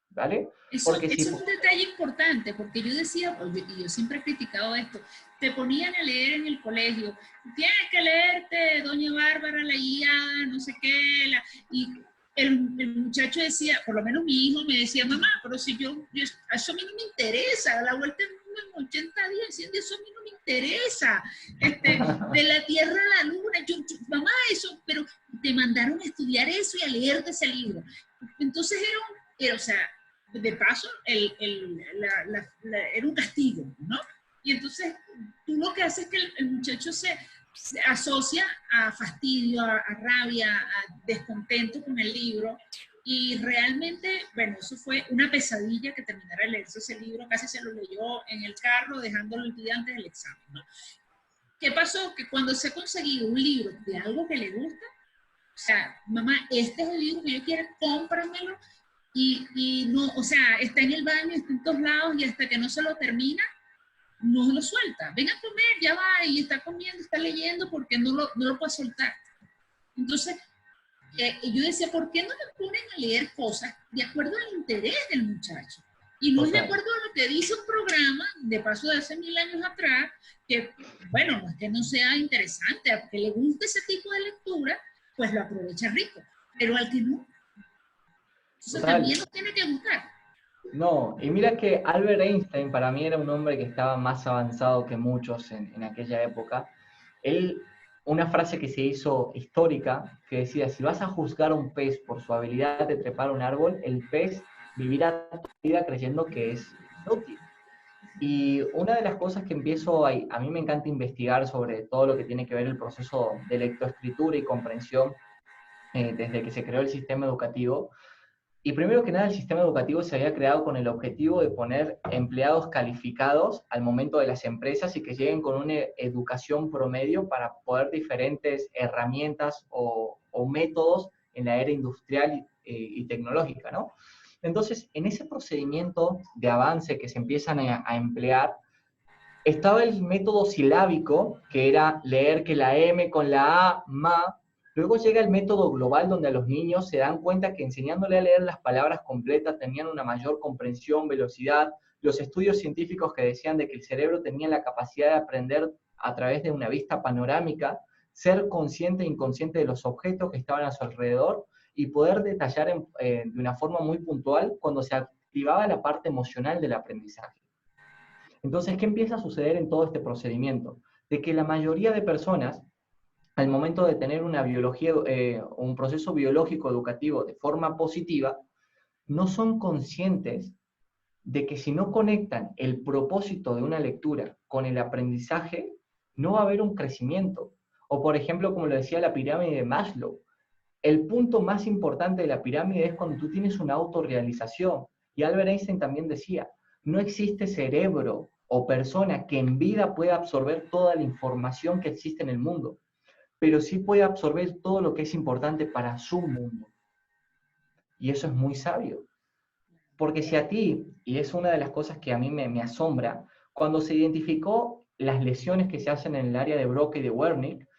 [SPEAKER 2] ¿Vale?
[SPEAKER 1] Eso
[SPEAKER 2] Porque si...
[SPEAKER 1] es un detalle importante, porque yo decía, y yo siempre he criticado esto, te ponían a leer en el colegio, tienes que leerte Doña Bárbara, la Ilíada, no sé qué, y el muchacho decía, por lo menos mi hijo me decía, mamá, pero si eso a mí no me interesa, la vuelta en 80 días, diciendo, eso a mí no me interesa, de la Tierra a la Luna, mamá, eso, pero te mandaron a estudiar eso y a leerte ese libro. Entonces o sea, de paso, era un castigo, ¿no? Y entonces tú lo que haces es que el muchacho se asocia a fastidio, a rabia, a descontento con el libro. Y realmente, bueno, eso fue una pesadilla que terminara de leerse ese libro, casi se lo leyó en el carro, dejándolo el día antes del examen, ¿no? ¿Qué pasó? Que cuando se ha conseguido un libro de algo que le gusta, o sea, mamá, este es el libro que yo quiero, cómpramelo, y no, o sea, está en el baño, está en todos lados, y hasta que no se lo termina, no lo suelta. Ven a comer, ya va, y está comiendo, está leyendo, porque no lo puede soltar. Entonces, yo decía, ¿por qué no me ponen a leer cosas de acuerdo al interés del muchacho? Y no es de acuerdo a lo que dice un programa, de paso de hace 1000 años atrás, que, bueno, no es que no sea interesante, a que le guste ese tipo de lectura, pues lo aprovecha rico. Pero al que no, eso también nos tiene que gustar.
[SPEAKER 2] No, y mira que Albert Einstein para mí era un hombre que estaba más avanzado que muchos en aquella época. Él, una frase que se hizo histórica, que decía, si vas a juzgar a un pez por su habilidad de trepar un árbol, el pez vivirá toda la vida creyendo que es inútil. Y una de las cosas que empiezo a mí me encanta investigar sobre todo lo que tiene que ver el proceso de lectoescritura y comprensión desde que se creó el sistema educativo. Y primero que nada, el sistema educativo se había creado con el objetivo de poner empleados calificados al momento de las empresas y que lleguen con una educación promedio para poder diferentes herramientas o métodos en la era industrial y tecnológica, ¿no? Entonces, en ese procedimiento de avance que se empiezan a emplear, estaba el método silábico, que era leer que la M con la A, ma. Luego llega el método global, donde a los niños se dan cuenta que enseñándole a leer las palabras completas tenían una mayor comprensión, velocidad. Los estudios científicos que decían de que el cerebro tenía la capacidad de aprender a través de una vista panorámica, ser consciente e inconsciente de los objetos que estaban a su alrededor y poder detallar de una forma muy puntual cuando se activaba la parte emocional del aprendizaje. Entonces, ¿qué empieza a suceder en todo este procedimiento? De que la mayoría de personas, al momento de tener una biología, un proceso biológico educativo de forma positiva, no son conscientes de que si no conectan el propósito de una lectura con el aprendizaje, no va a haber un crecimiento. O por ejemplo, como lo decía la pirámide de Maslow, el punto más importante de la pirámide es cuando tú tienes una autorrealización. Y Albert Einstein también decía, no existe cerebro o persona que en vida pueda absorber toda la información que existe en el mundo, pero sí puede absorber todo lo que es importante para su mundo. Y eso es muy sabio. Porque si a ti, y es una de las cosas que a mí me asombra, cuando se identificó las lesiones que se hacen en el área de Broca y de Wernicke,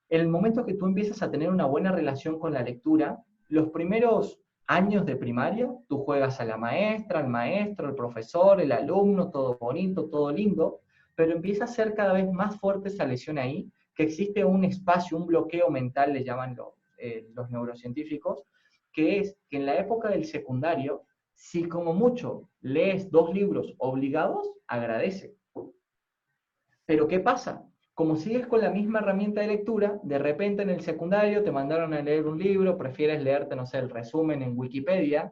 [SPEAKER 2] en el momento que tú empiezas a tener una buena relación con la lectura, los primeros años de primaria, tú juegas a la maestra, al maestro, al profesor, el alumno, todo bonito, todo lindo, pero empieza a ser cada vez más fuerte esa lesión ahí, que existe un espacio, un bloqueo mental, le llaman los neurocientíficos, que es que en la época del secundario, si como mucho lees 2 libros obligados, agradece. Pero ¿qué pasa? Como sigues con la misma herramienta de lectura, de repente en el secundario te mandaron a leer un libro, prefieres leerte, no sé, el resumen en Wikipedia,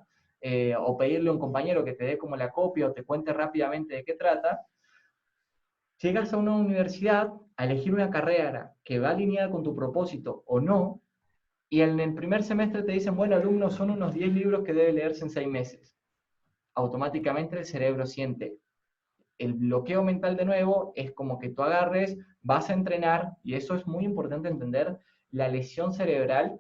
[SPEAKER 2] o pedirle a un compañero que te dé como la copia o te cuente rápidamente de qué trata. Llegas a una universidad a elegir una carrera que va alineada con tu propósito o no, y en el primer semestre te dicen, bueno, alumnos, son unos 10 libros que debe leerse en 6 meses. Automáticamente el cerebro siente, el bloqueo mental de nuevo es como que tú agarres, vas a entrenar, y eso es muy importante entender, la lesión cerebral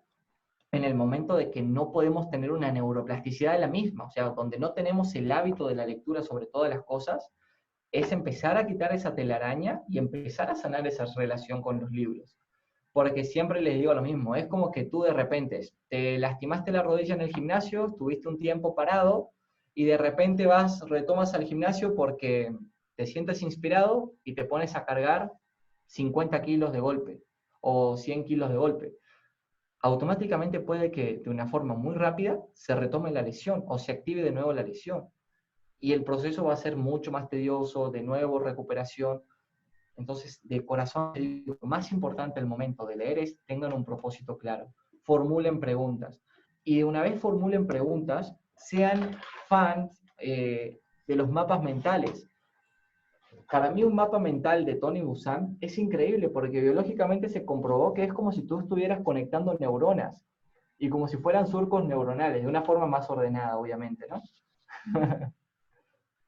[SPEAKER 2] en el momento de que no podemos tener una neuroplasticidad de la misma, o sea, donde no tenemos el hábito de la lectura sobre todas las cosas, es empezar a quitar esa telaraña y empezar a sanar esa relación con los libros. Porque siempre les digo lo mismo, es como que tú de repente te lastimaste la rodilla en el gimnasio, estuviste un tiempo parado y de repente retomas al gimnasio porque te sientes inspirado y te pones a cargar 50 kilos de golpe o 100 kilos de golpe. Automáticamente puede que de una forma muy rápida se retome la lesión o se active de nuevo la lesión. Y el proceso va a ser mucho más tedioso, de nuevo recuperación. Entonces, de corazón, lo más importante al momento de leer es tengan un propósito claro, formulen preguntas. Y una vez formulen preguntas, sean fans de los mapas mentales. Para mí un mapa mental de Tony Buzan es increíble porque biológicamente se comprobó que es como si tú estuvieras conectando neuronas y como si fueran surcos neuronales, de una forma más ordenada, obviamente, ¿no?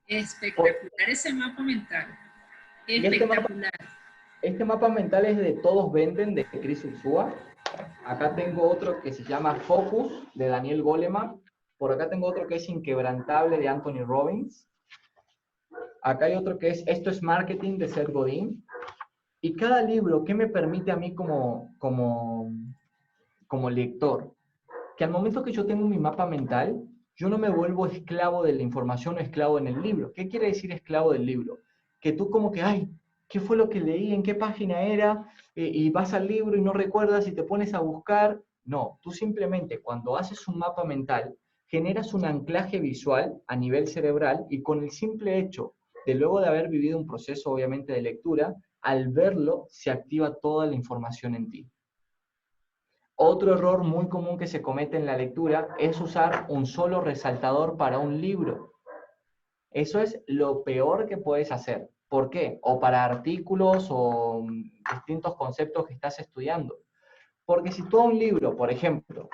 [SPEAKER 1] Espectacular ese mapa mental.
[SPEAKER 2] Y
[SPEAKER 1] Espectacular.
[SPEAKER 2] este mapa mental es de Todos Venden, de Chris Ursúa. Acá tengo otro que se llama Focus, de Daniel Goleman. Por acá tengo otro que es Inquebrantable, de Anthony Robbins. Acá hay otro que es Esto es Marketing, de Seth Godin. Y cada libro, ¿qué me permite a mí como lector? Que al momento que yo tengo mi mapa mental, yo no me vuelvo esclavo de la información o esclavo en el libro. ¿Qué quiere decir esclavo del libro? Que tú como que, ay, ¿qué fue lo que leí? ¿En qué página era? Y vas al libro y no recuerdas y te pones a buscar. No, tú simplemente cuando haces un mapa mental, generas un anclaje visual a nivel cerebral y con el simple hecho de luego de haber vivido un proceso obviamente de lectura, al verlo se activa toda la información en ti. Otro error muy común que se comete en la lectura es usar un solo resaltador para un libro. Eso es lo peor que puedes hacer. ¿Por qué? O para artículos o distintos conceptos que estás estudiando. Porque si tú a un libro, por ejemplo,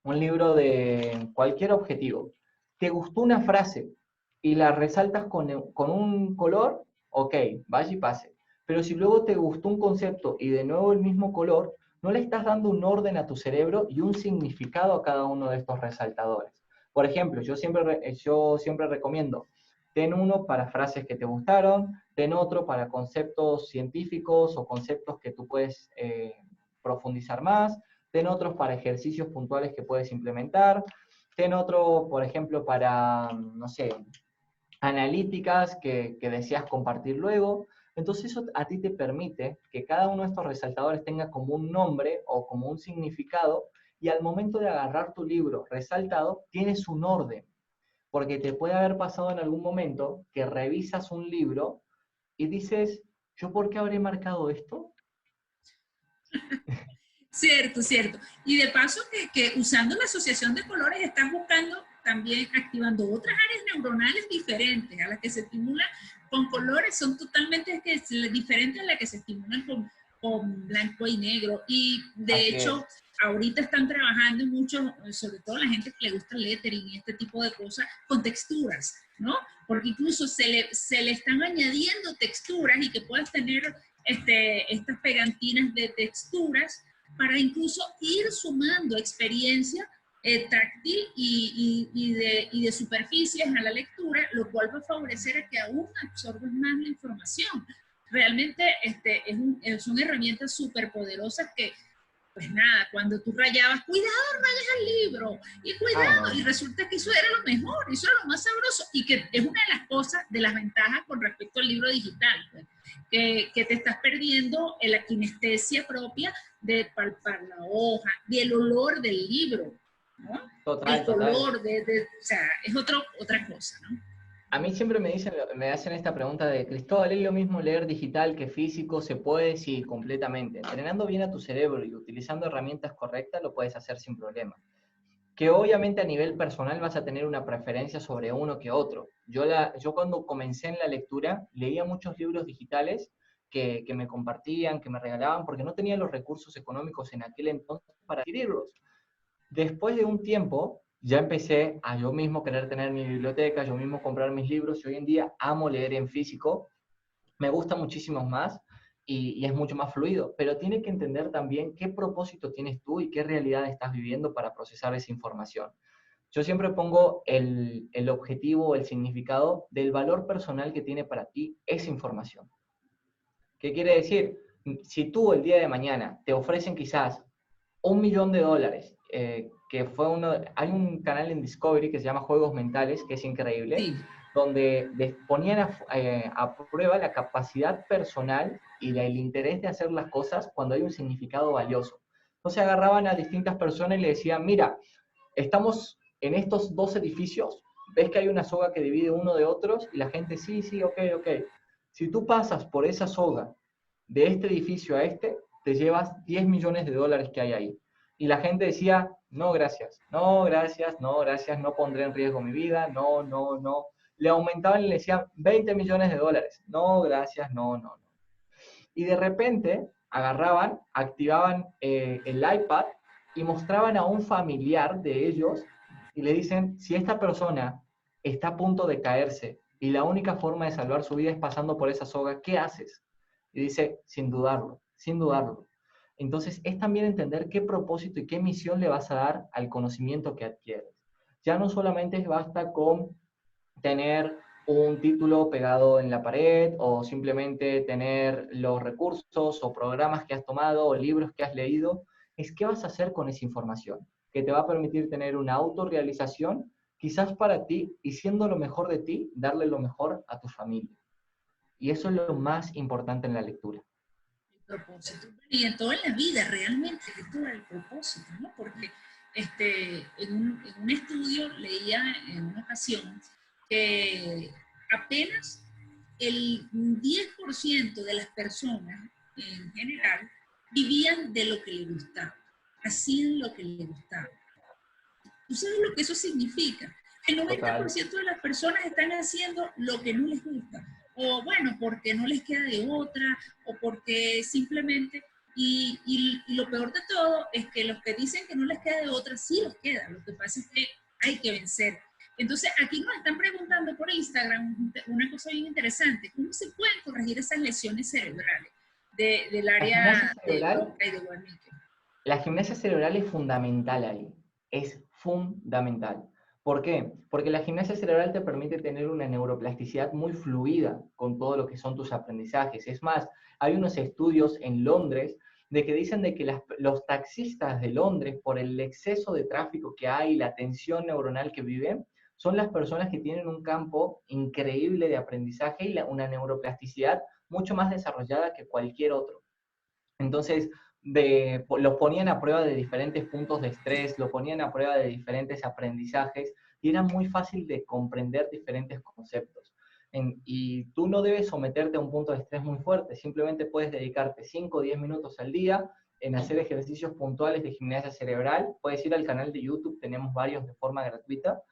[SPEAKER 2] un libro de cualquier objetivo, te gustó una frase y la resaltas con un color, ok, vaya y pase. Pero si luego te gustó un concepto y de nuevo el mismo color, no le estás dando un orden a tu cerebro y un significado a cada uno de estos resaltadores. Por ejemplo, yo siempre recomiendo, ten uno para frases que te gustaron, ten otro para conceptos científicos o conceptos que tú puedes profundizar más, ten otros para ejercicios puntuales que puedes implementar, ten otro, por ejemplo, para, no sé, analíticas que deseas compartir luego. Entonces eso a ti te permite que cada uno de estos resaltadores tenga como un nombre o como un significado y al momento de agarrar tu libro resaltado, tienes un orden. Porque te puede haber pasado en algún momento que revisas un libro y dices, ¿yo por qué habré marcado esto?
[SPEAKER 1] Cierto, cierto. Y de paso que usando la asociación de colores estás buscando también activando otras áreas neuronales diferentes a las que se estimulan con colores, son totalmente diferentes a las que se estimulan con blanco y negro. Y de
[SPEAKER 2] Así
[SPEAKER 1] hecho,
[SPEAKER 2] es.
[SPEAKER 1] ahorita están trabajando mucho, sobre todo la gente que le gusta el lettering y este tipo de cosas, con texturas, ¿no? Porque incluso se le están añadiendo texturas y que puedas tener estas pegantinas de texturas para incluso ir sumando experiencia táctil y de superficies a la lectura, lo cual va a favorecer a que aún absorbas más la información. Realmente son herramientas súper poderosas que, pues nada, cuando tú rayabas, cuidado, rayas el libro, y cuidado, y resulta que eso era lo mejor, eso era lo más sabroso, y que es una de las cosas, de las ventajas con respecto al libro digital, pues, que te estás perdiendo en la kinestesia propia de palpar la hoja, del olor del libro, ¿no?
[SPEAKER 2] Total,
[SPEAKER 1] El
[SPEAKER 2] total.
[SPEAKER 1] color, o sea, es otra cosa, ¿no?
[SPEAKER 2] A mí siempre me hacen esta pregunta de, Cristóbal, ¿es lo mismo leer digital que físico? ¿Se puede? Sí, completamente. Entrenando bien a tu cerebro y utilizando herramientas correctas, lo puedes hacer sin problema. Que obviamente a nivel personal vas a tener una preferencia sobre uno que otro. Yo cuando comencé en la lectura, leía muchos libros digitales que me compartían, que me regalaban, porque no tenía los recursos económicos en aquel entonces para adquirirlos. Después de un tiempo, ya empecé a yo mismo querer tener mi biblioteca, yo mismo comprar mis libros, y hoy en día amo leer en físico, me gusta muchísimo más y es mucho más fluido, pero tiene que entender también qué propósito tienes tú y qué realidad estás viviendo para procesar esa información. Yo siempre pongo el objetivo, el significado del valor personal que tiene para ti esa información. ¿Qué quiere decir? Si tú el día de mañana te ofrecen quizás $1.000.000, que fue hay un canal en Discovery que se llama Juegos Mentales, que es increíble,
[SPEAKER 1] Sí.
[SPEAKER 2] donde ponían a prueba la capacidad personal y el interés de hacer las cosas cuando hay un significado valioso. Entonces agarraban a distintas personas y le decían, mira, estamos en estos dos edificios, ves que hay una soga que divide uno de otros, y la gente, sí, sí, ok, ok. Si tú pasas por esa soga de este edificio a este, te llevas $10 millones que hay ahí. Y la gente decía, no, gracias, no, gracias, no, gracias, no pondré en riesgo mi vida, no, no, no. Le aumentaban y le decían $20 millones, no, gracias, no, no, no. Y de repente agarraban, activaban el iPad y mostraban a un familiar de ellos y le dicen, si esta persona está a punto de caerse y la única forma de salvar su vida es pasando por esa soga, ¿qué haces? Y dice, sin dudarlo, sin dudarlo. Entonces es también entender qué propósito y qué misión le vas a dar al conocimiento que adquieres. Ya no solamente basta con tener un título pegado en la pared o simplemente tener los recursos o programas que has tomado o libros que has leído, es qué vas a hacer con esa información, que te va a permitir tener una autorrealización, quizás para ti, y siendo lo mejor de ti, darle lo mejor a tu familia. Y eso es lo más importante en la lectura.
[SPEAKER 1] El propósito. Y en toda la vida realmente esto del propósito, ¿no? Porque en un estudio leía en una ocasión que apenas el 10% de las personas en general vivían de lo que les gustaba, hacían lo que les gustaba. ¿Tú sabes lo que eso significa? El
[SPEAKER 2] Total.
[SPEAKER 1] 90% de las personas están haciendo lo que no les gusta. O bueno, porque no les queda de otra, o porque simplemente... Y lo peor de todo es que los que dicen que no les queda de otra, sí les queda. Lo que pasa es que hay que vencer. Entonces, aquí nos están preguntando por Instagram una cosa bien interesante. ¿Cómo se pueden corregir esas lesiones cerebrales del
[SPEAKER 2] La gimnasia
[SPEAKER 1] área de
[SPEAKER 2] cerebral
[SPEAKER 1] Broca y de Wernicke?
[SPEAKER 2] La gimnasia cerebral es fundamental ahí, es fundamental. ¿Por qué? Porque la gimnasia cerebral te permite tener una neuroplasticidad muy fluida con todo lo que son tus aprendizajes. Es más, hay unos estudios en Londres de que dicen de que los taxistas de Londres, por el exceso de tráfico que hay, la tensión neuronal que viven, son las personas que tienen un campo increíble de aprendizaje y una neuroplasticidad mucho más desarrollada que cualquier otro. Entonces, los ponían a prueba de diferentes puntos de estrés, lo ponían a prueba de diferentes aprendizajes y era muy fácil de comprender diferentes conceptos. Y tú no debes someterte a un punto de estrés muy fuerte, simplemente puedes dedicarte 5 o 10 minutos al día en hacer ejercicios puntuales de gimnasia cerebral. Puedes ir al canal de YouTube, tenemos varios de forma gratuita.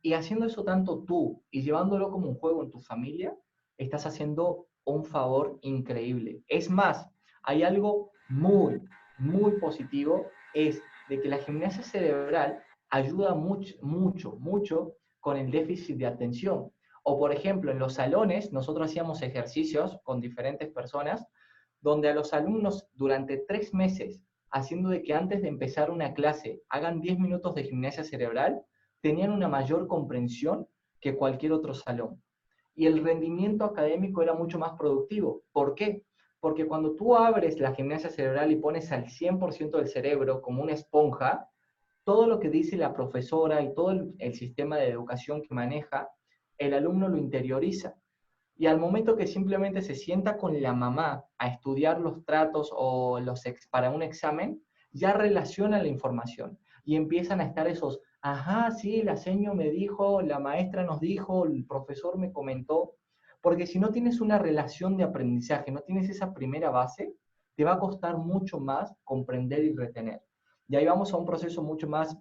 [SPEAKER 2] Y haciendo eso tanto tú y llevándolo como un juego en tu familia, estás haciendo un favor increíble. Es más, hay algo muy, muy positivo, es de que la gimnasia cerebral ayuda mucho, mucho, mucho con el déficit de atención. O por ejemplo, en los salones nosotros hacíamos ejercicios con diferentes personas donde a los alumnos durante 3 meses, haciendo de que antes de empezar una clase hagan 10 minutos de gimnasia cerebral, tenían una mayor comprensión que cualquier otro salón. Y el rendimiento académico era mucho más productivo. ¿Por qué? Porque cuando tú abres la gimnasia cerebral y pones al 100% del cerebro como una esponja, todo lo que dice la profesora y todo el sistema de educación que maneja, el alumno lo interioriza. Y al momento que simplemente se sienta con la mamá a estudiar los tratos o para un examen, ya relaciona la información y empiezan a estar esos, ajá, sí, la seño me dijo, la maestra nos dijo, el profesor me comentó, porque si no tienes una relación de aprendizaje, no tienes esa primera base, te va a costar mucho más comprender y retener. Y ahí vamos a un proceso mucho más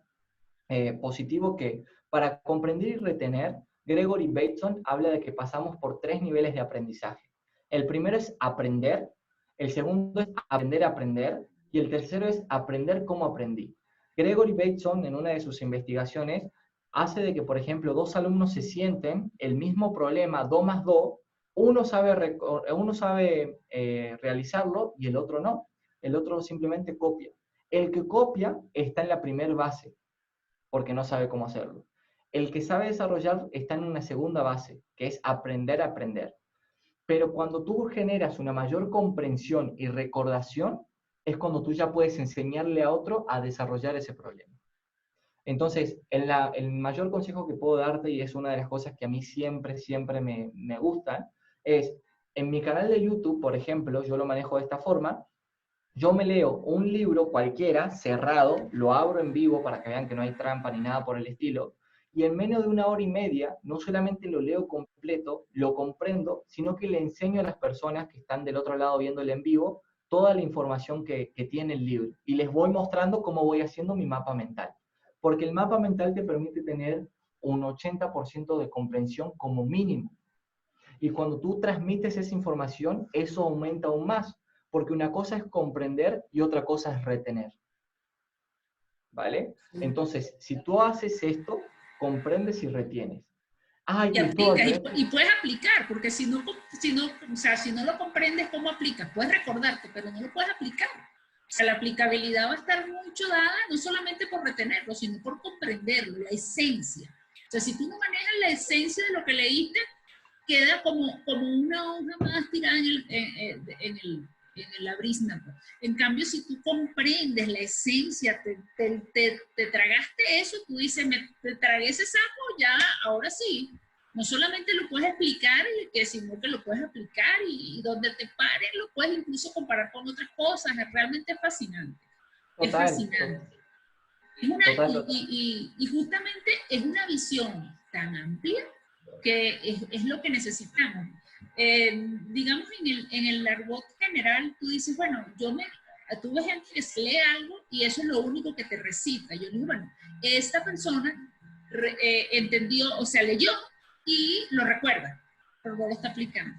[SPEAKER 2] positivo que para comprender y retener, Gregory Bateson habla de que pasamos por 3 niveles de aprendizaje. El primero es aprender, el segundo es aprender a aprender y el tercero es aprender cómo aprendí. Gregory Bateson, en una de sus investigaciones, hace de que, por ejemplo, dos alumnos se sienten el mismo problema, 2 más 2, uno sabe realizarlo y el otro no. El otro simplemente copia. El que copia está en la primera base, porque no sabe cómo hacerlo. El que sabe desarrollar está en una segunda base, que es aprender a aprender. Pero cuando tú generas una mayor comprensión y recordación, es cuando tú ya puedes enseñarle a otro a desarrollar ese problema. Entonces, el mayor consejo que puedo darte, y es una de las cosas que a mí siempre me gustan, es, en mi canal de YouTube, por ejemplo, yo lo manejo de esta forma. Yo me leo un libro cualquiera, cerrado, lo abro en vivo para que vean que no hay trampa ni nada por el estilo, y en menos de 1 hora y media, no solamente lo leo completo, lo comprendo, sino que le enseño a las personas que están del otro lado viéndolo en vivo toda la información que tiene el libro, y les voy mostrando cómo voy haciendo mi mapa mental. Porque el mapa mental te permite tener un 80% de comprensión como mínimo. Y cuando tú transmites esa información, eso aumenta aún más, porque una cosa es comprender y otra cosa es retener. ¿Vale? Entonces, si tú haces esto, comprendes y retienes.
[SPEAKER 1] Ay, y aplicas, y puedes aplicar, porque si no, o sea, si no lo comprendes, ¿cómo aplicas? Puedes recordarte, pero no lo puedes aplicar. O sea, la aplicabilidad va a estar mucho dada, no solamente por retenerlo, sino por comprenderlo, la esencia. O sea, si tú no manejas la esencia de lo que leíste, queda como una hoja más tirada en la brisna. En cambio, si tú comprendes la esencia, te tragaste eso, tú dices, te tragué ese saco, ya, ahora sí. No solamente lo puedes explicar, sino que lo puedes aplicar y donde te pares lo puedes incluso comparar con otras cosas. Es realmente fascinante. Es fascinante. Y justamente es una visión tan amplia que es lo que necesitamos. Digamos, en el argot general, tú dices, bueno, tú ves gente que se lee algo y eso es lo único que te recita. Yo digo, bueno, esta persona entendió, o sea, leyó y lo recuerda, pero no lo está aplicando.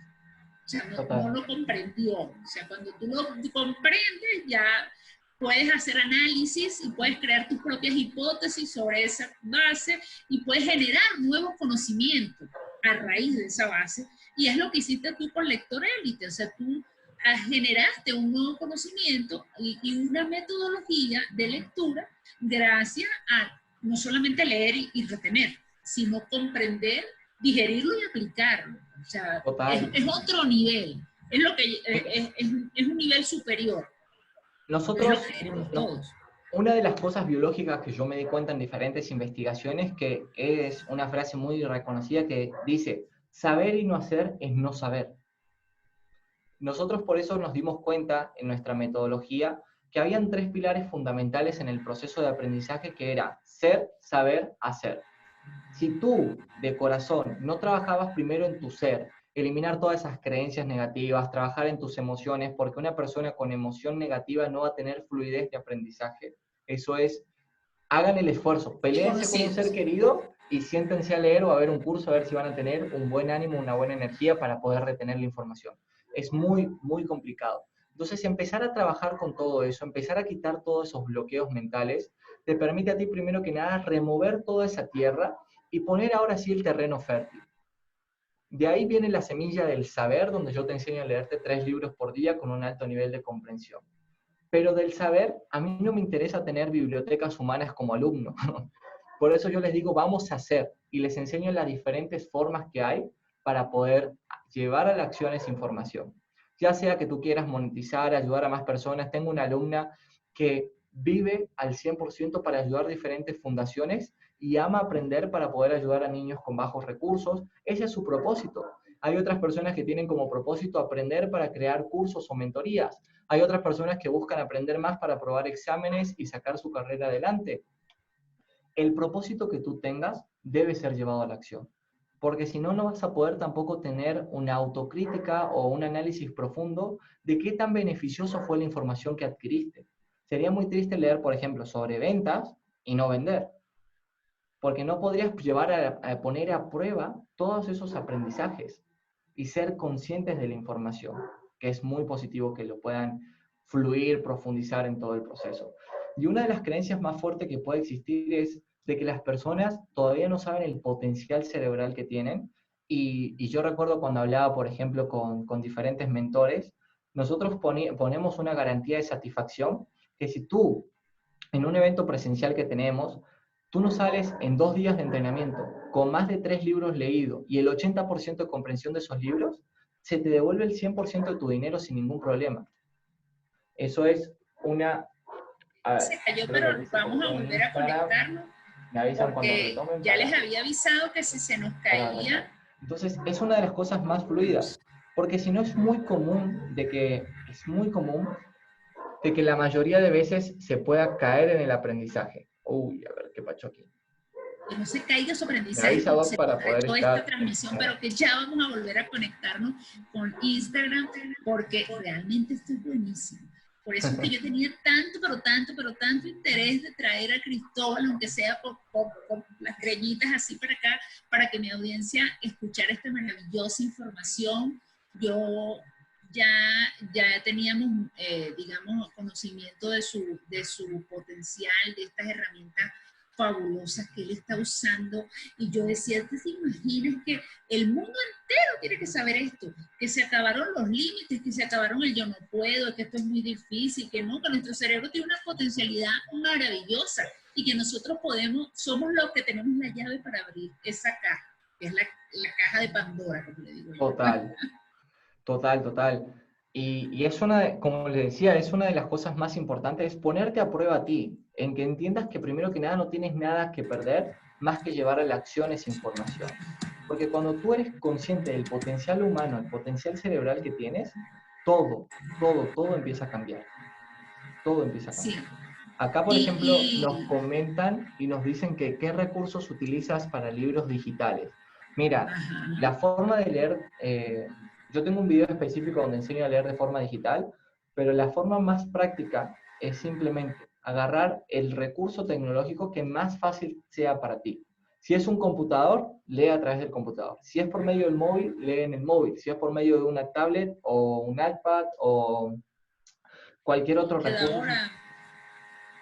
[SPEAKER 1] O sea, no lo comprendió. O sea, cuando tú lo comprendes, ya puedes hacer análisis y puedes crear tus propias hipótesis sobre esa base y puedes generar nuevos conocimientos a raíz de esa base. Y es lo que hiciste tú con Lector Élite. O sea, tú generaste un nuevo conocimiento y una metodología de lectura gracias a no solamente leer y retener, sino comprender, digerirlo y aplicarlo. O sea, es otro nivel. Es lo que es un nivel superior.
[SPEAKER 2] Nosotros, una de las cosas biológicas que yo me di cuenta en diferentes investigaciones, que es una frase muy reconocida que dice, saber y no hacer es no saber. Nosotros por eso nos dimos cuenta en nuestra metodología que habían 3 pilares fundamentales en el proceso de aprendizaje, que era ser, saber, hacer. Si tú de corazón no trabajabas primero en tu ser, eliminar todas esas creencias negativas, trabajar en tus emociones, porque una persona con emoción negativa no va a tener fluidez de aprendizaje. Eso es, hagan el esfuerzo, peleense con un ser querido y siéntense a leer o a ver un curso, a ver si van a tener un buen ánimo, una buena energía para poder retener la información. Es muy complicado. Entonces, empezar a trabajar con todo eso, empezar a quitar todos esos bloqueos mentales, te permite a ti, primero que nada, remover toda esa tierra y poner ahora sí el terreno fértil. De ahí viene la semilla del saber, donde yo te enseño a leerte 3 libros por día con un alto nivel de comprensión. Pero del saber, a mí no me interesa tener bibliotecas humanas como alumno. Por eso yo les digo, vamos a hacer, y les enseño las diferentes formas que hay para poder llevar a la acción esa información. Ya sea que tú quieras monetizar, ayudar a más personas. Tengo una alumna que vive al 100% para ayudar a diferentes fundaciones y ama aprender para poder ayudar a niños con bajos recursos. Ese es su propósito. Hay otras personas que tienen como propósito aprender para crear cursos o mentorías. Hay otras personas que buscan aprender más para aprobar exámenes y sacar su carrera adelante. El propósito que tú tengas debe ser llevado a la acción, porque si no, no vas a poder tampoco tener una autocrítica o un análisis profundo de qué tan beneficioso fue la información que adquiriste. Sería muy triste leer, por ejemplo, sobre ventas y no vender, porque no podrías llevar a poner a prueba todos esos aprendizajes y ser conscientes de la información, que es muy positivo que lo puedan fluir, profundizar en todo el proceso. Y una de las creencias más fuertes que puede existir es de que las personas todavía no saben el potencial cerebral que tienen. Y yo recuerdo cuando hablaba, por ejemplo, con diferentes mentores, nosotros ponemos una garantía de satisfacción que si tú, en un evento presencial que tenemos, tú no sales en 2 días de entrenamiento con más de 3 libros leídos y el 80% de comprensión de esos libros, se te devuelve el 100% de tu dinero sin ningún problema. Eso es una... A ver,
[SPEAKER 1] Se cayó,
[SPEAKER 2] creo que
[SPEAKER 1] pero
[SPEAKER 2] aquí se
[SPEAKER 1] vamos a
[SPEAKER 2] cortó en
[SPEAKER 1] volver a
[SPEAKER 2] Instagram.
[SPEAKER 1] conectarnos
[SPEAKER 2] Me avisan cuando
[SPEAKER 1] porque
[SPEAKER 2] retomen
[SPEAKER 1] ya les había avisado que si se nos
[SPEAKER 2] para arrancar.
[SPEAKER 1] caía,
[SPEAKER 2] Entonces, es una de las cosas más fluidas, porque si no es muy común de que la mayoría de veces se pueda caer en el aprendizaje. Uy, a ver, ¿qué pasó aquí?
[SPEAKER 1] que no se caiga su
[SPEAKER 2] Me
[SPEAKER 1] aprendizaje
[SPEAKER 2] avisa
[SPEAKER 1] como
[SPEAKER 2] Doc
[SPEAKER 1] se
[SPEAKER 2] para
[SPEAKER 1] nos
[SPEAKER 2] poder
[SPEAKER 1] cayó esta
[SPEAKER 2] estar...
[SPEAKER 1] transmisión, pero que ya vamos a volver a conectarnos con Instagram porque realmente esto es buenísimo. Por eso es que yo tenía tanto interés de traer a Cristóbal, aunque sea por las greñitas así para acá, para que mi audiencia escuchara esta maravillosa información. Yo ya teníamos, digamos, conocimiento de su potencial, de estas herramientas fabulosas que él está usando. Y yo decía, ¿te imaginas que el mundo entero tiene que saber esto? Que se acabaron los límites, que se acabaron el yo no puedo, que esto es muy difícil, que no, que nuestro cerebro tiene una potencialidad maravillosa y que nosotros somos los que tenemos la llave para abrir esa caja, que es la caja de Pandora, como le digo yo.
[SPEAKER 2] Total. Y es como les decía, es una de las cosas más importantes, es ponerte a prueba a ti, en que entiendas que primero que nada no tienes nada que perder, más que llevar a la acción esa información. Porque cuando tú eres consciente del potencial humano, el potencial cerebral que tienes, todo empieza a cambiar. Todo empieza a cambiar.
[SPEAKER 1] Sí.
[SPEAKER 2] Acá, por ejemplo, nos comentan y nos dicen que qué recursos utilizas para libros digitales. Mira, la forma de leer, yo tengo un video específico donde enseño a leer de forma digital, pero la forma más práctica es simplemente agarrar el recurso tecnológico que más fácil sea para ti. Si es un computador, lee a través del computador. Si es por medio del móvil, lee en el móvil. Si es por medio de una tablet o un iPad o cualquier otro recurso.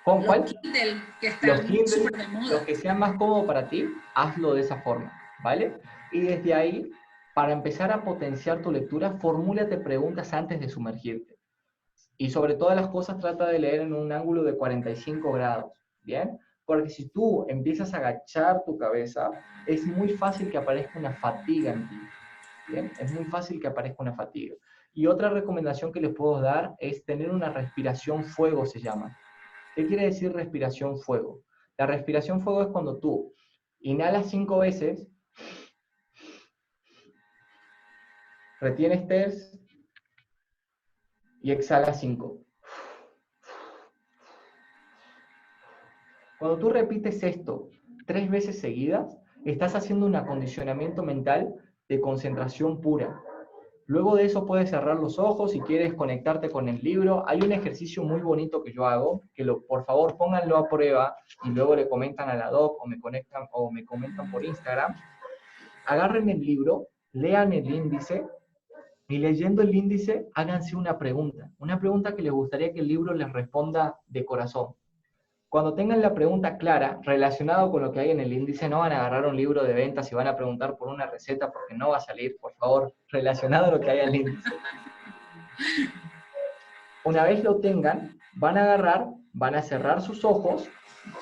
[SPEAKER 2] ¿Con cuál?
[SPEAKER 1] Kindle, que están súper de moda.
[SPEAKER 2] Los que sean más cómodos para ti, hazlo de esa forma, ¿vale? Y desde ahí, para empezar a potenciar tu lectura, formúlate preguntas antes de sumergirte. Y sobre todas las cosas, trata de leer en un ángulo de 45 grados, ¿bien? Porque si tú empiezas a agachar tu cabeza, es muy fácil que aparezca una fatiga en ti, ¿bien? Es muy fácil que aparezca una fatiga. Y otra recomendación que les puedo dar es tener una respiración fuego, se llama. ¿Qué quiere decir respiración fuego? La respiración fuego es cuando tú inhalas 5 veces, retienes 3 y exhalas 5. Cuando tú repites esto 3 veces seguidas, estás haciendo un acondicionamiento mental de concentración pura. Luego de eso puedes cerrar los ojos si quieres conectarte con el libro. Hay un ejercicio muy bonito que yo hago, que por favor pónganlo a prueba y luego le comentan a la doc o me comentan por Instagram. Agarren el libro, lean el índice y leyendo el índice háganse una pregunta que les gustaría que el libro les responda de corazón. Cuando tengan la pregunta clara, relacionado con lo que hay en el índice, no van a agarrar un libro de ventas y van a preguntar por una receta porque no va a salir, por favor, relacionado a lo que hay en el índice. Una vez lo tengan, van a agarrar, van a cerrar sus ojos,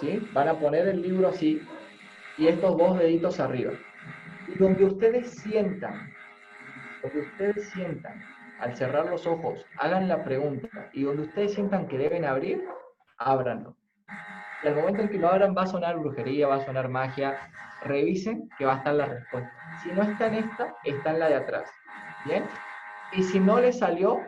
[SPEAKER 2] ¿sí? Van a poner el libro así y estos 2 deditos arriba. Y donde ustedes sientan, al cerrar los ojos, hagan la pregunta y donde ustedes sientan que deben abrir, ábranlo. Y al momento en que lo abran va a sonar brujería, va a sonar magia. Revisen que va a estar la respuesta. Si no está en esta, está en la de atrás. ¿Bien? Y si no les salió,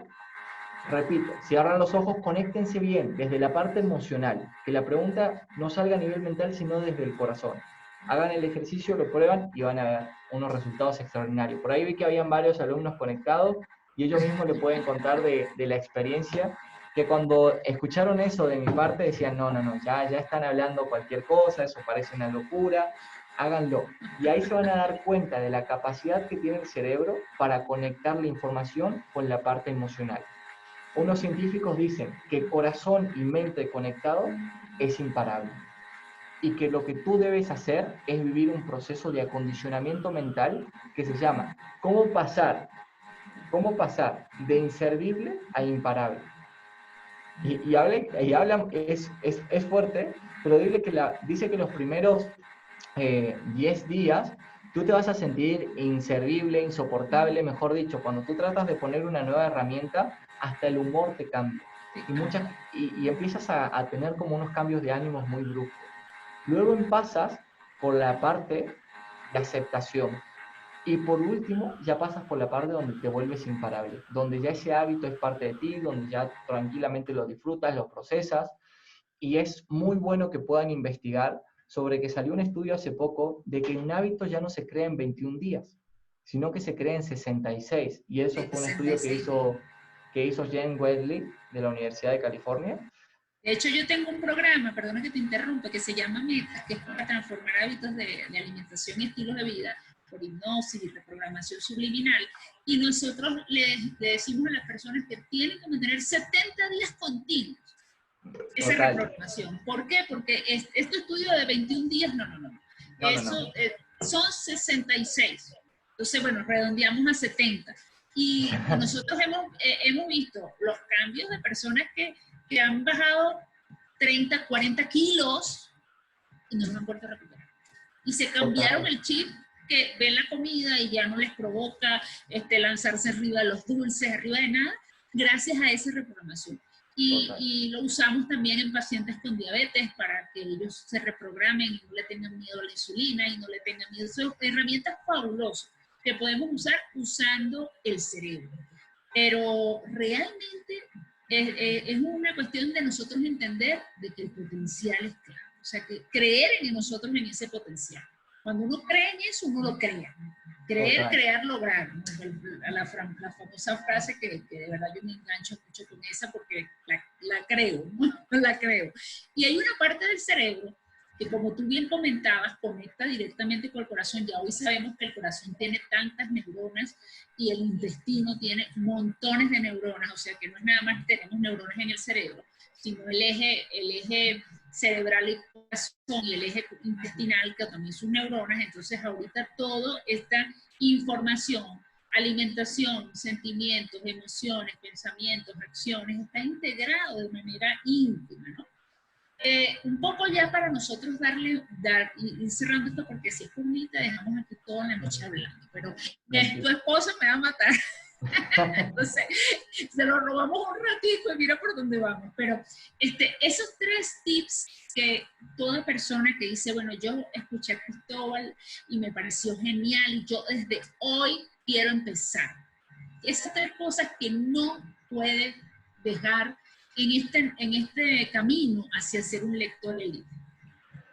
[SPEAKER 2] repito, si abran los ojos, conéctense bien desde la parte emocional. Que la pregunta no salga a nivel mental, sino desde el corazón. Hagan el ejercicio, lo prueban y van a ver unos resultados extraordinarios. Por ahí vi que habían varios alumnos conectados y ellos mismos le pueden contar de la experiencia que cuando escucharon eso de mi parte decían, no, ya están hablando cualquier cosa, eso parece una locura, háganlo. Y ahí se van a dar cuenta de la capacidad que tiene el cerebro para conectar la información con la parte emocional. unos científicos dicen que corazón y mente conectado es imparable y que lo que tú debes hacer es vivir un proceso de acondicionamiento mental que se llama cómo pasar de inservible a imparable. Hablan, es fuerte, pero dice que los primeros 10 días tú te vas a sentir inservible, insoportable, mejor dicho, cuando tú tratas de poner una nueva herramienta, hasta el humor te cambia. Y empiezas a tener como unos cambios de ánimos muy bruscos. Luego pasas por la parte de aceptación. Y por último, ya pasas por la parte donde te vuelves imparable, donde ya ese hábito es parte de ti, donde ya tranquilamente lo disfrutas, lo procesas. Y es muy bueno que puedan investigar sobre que salió un estudio hace poco de que un hábito ya no se crea en 21 días, sino que se crea en 66. Y eso fue un estudio que hizo Jen Wedley de la Universidad de California.
[SPEAKER 1] De hecho, yo tengo un programa, perdona que te interrumpa, que se llama Metas, que es para transformar hábitos de alimentación y estilos de vida por hipnosis y reprogramación subliminal. Y nosotros le decimos a las personas que tienen que mantener 70 días continuos esa reprogramación. ¿Por qué? Porque este estudio de 21 días, no. Eso son 66. Entonces, bueno, redondeamos a 70. Y nosotros hemos visto los cambios de personas que han bajado 30, 40 kilos y no los han vuelto a recuperar. Y se cambiaron el chip, que ven la comida y ya no les provoca lanzarse arriba de los dulces, arriba de nada, gracias a esa reprogramación. Y lo usamos también en pacientes con diabetes para que ellos se reprogramen y no le tengan miedo a la insulina y no le tengan miedo. Son herramientas fabulosas que podemos usar usando el cerebro. Pero realmente es una cuestión de nosotros entender de que el potencial es claro. O sea, que creer en nosotros en ese potencial. Cuando uno cree en eso, uno lo crea. Creer, crear, lograr. La famosa frase que de verdad yo me engancho mucho con esa porque la creo, la creo. Y hay una parte del cerebro que, como tú bien comentabas, conecta directamente con el corazón. Ya hoy sabemos que el corazón tiene tantas neuronas y el intestino tiene montones de neuronas, o sea que no es nada más que tenemos neuronas en el cerebro, sino el eje cerebral y corazón y el eje intestinal, que también son neuronas. Entonces ahorita toda esta información, alimentación, sentimientos, emociones, pensamientos, acciones, está integrado de manera íntima, ¿no? Un poco ya para nosotros ir cerrando esto, porque si es por mí te dejamos aquí toda la noche hablando, pero tu esposa me va a matar. Entonces, se lo robamos un ratito y mira por dónde vamos. Pero esos 3 tips que toda persona que dice, bueno, yo escuché a Cristóbal y me pareció genial y yo desde hoy quiero empezar. Esas 3 cosas que no puede dejar en este camino hacia ser un lector elite.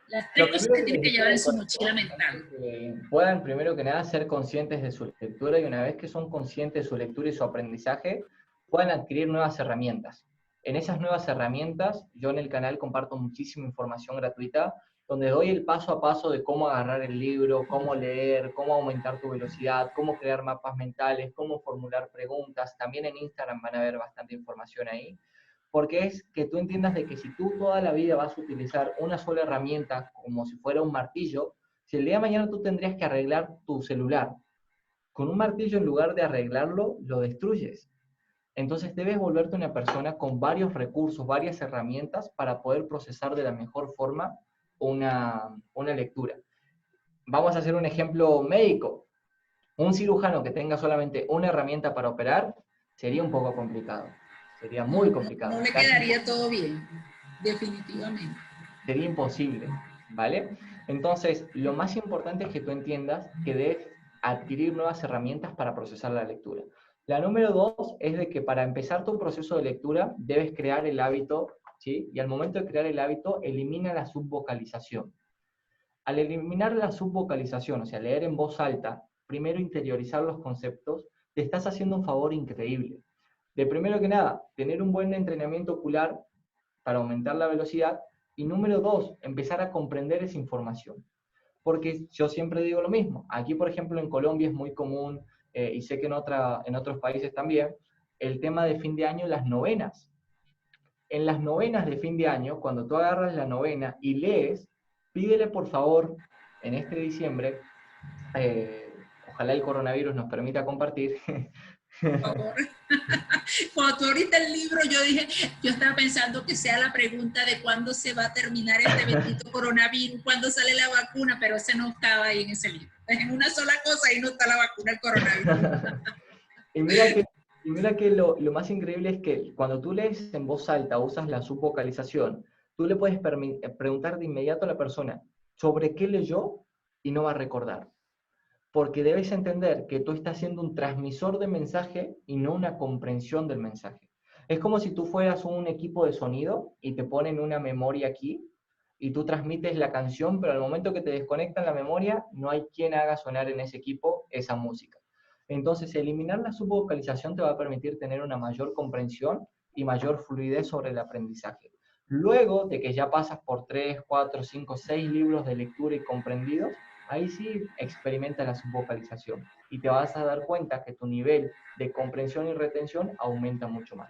[SPEAKER 1] Las 3 cosas que tienen que llevar en su mochila mental.
[SPEAKER 2] Que puedan, primero que nada, ser conscientes de su lectura, y una vez que son conscientes de su lectura y su aprendizaje, puedan adquirir nuevas herramientas. En esas nuevas herramientas, yo en el canal comparto muchísima información gratuita, donde doy el paso a paso de cómo agarrar el libro, cómo leer, cómo aumentar tu velocidad, cómo crear mapas mentales, cómo formular preguntas. También en Instagram van a ver bastante información ahí, porque es que tú entiendas de que si tú toda la vida vas a utilizar una sola herramienta como si fuera un martillo, si el día de mañana tú tendrías que arreglar tu celular, con un martillo en lugar de arreglarlo, lo destruyes. Entonces debes volverte una persona con varios recursos, varias herramientas para poder procesar de la mejor forma una lectura. Vamos a hacer un ejemplo médico. Un cirujano que tenga solamente una herramienta para operar sería un poco complicado. Sería muy complicado.
[SPEAKER 1] No le quedaría todo bien, definitivamente.
[SPEAKER 2] Sería imposible, ¿vale? Entonces, lo más importante es que tú entiendas que debes adquirir nuevas herramientas para procesar la lectura. La número 2 es de que para empezar tu proceso de lectura debes crear el hábito, ¿sí? Y al momento de crear el hábito, elimina la subvocalización. Al eliminar la subvocalización, o sea, leer en voz alta, primero interiorizar los conceptos, te estás haciendo un favor increíble. De primero que nada, tener un buen entrenamiento ocular para aumentar la velocidad, y número 2, empezar a comprender esa información. Porque yo siempre digo lo mismo. Aquí, por ejemplo, en Colombia es muy común, y sé que en otros países también, el tema de fin de año, las novenas. En las novenas de fin de año, cuando tú agarras la novena y lees, pídele por favor, en este diciembre, ojalá el coronavirus nos permita compartir.
[SPEAKER 1] Por favor. Cuando tú ahorita el libro, yo estaba pensando que sea la pregunta de cuándo se va a terminar este bendito coronavirus, cuándo sale la vacuna, pero ese no estaba ahí en ese libro. En una sola cosa ahí no está la vacuna del coronavirus.
[SPEAKER 2] Y mira que lo más increíble es que cuando tú lees en voz alta, usas la subvocalización, tú le puedes preguntar de inmediato a la persona sobre qué leyó y no va a recordar. Porque debes entender que tú estás siendo un transmisor de mensaje y no una comprensión del mensaje. Es como si tú fueras un equipo de sonido y te ponen una memoria aquí y tú transmites la canción, pero al momento que te desconectan la memoria, no hay quien haga sonar en ese equipo esa música. Entonces, eliminar la subvocalización te va a permitir tener una mayor comprensión y mayor fluidez sobre el aprendizaje. Luego de que ya pasas por 3, 4, 5, 6 libros de lectura y comprendidos, ahí sí experimenta la subvocalización y te vas a dar cuenta que tu nivel de comprensión y retención aumenta mucho más.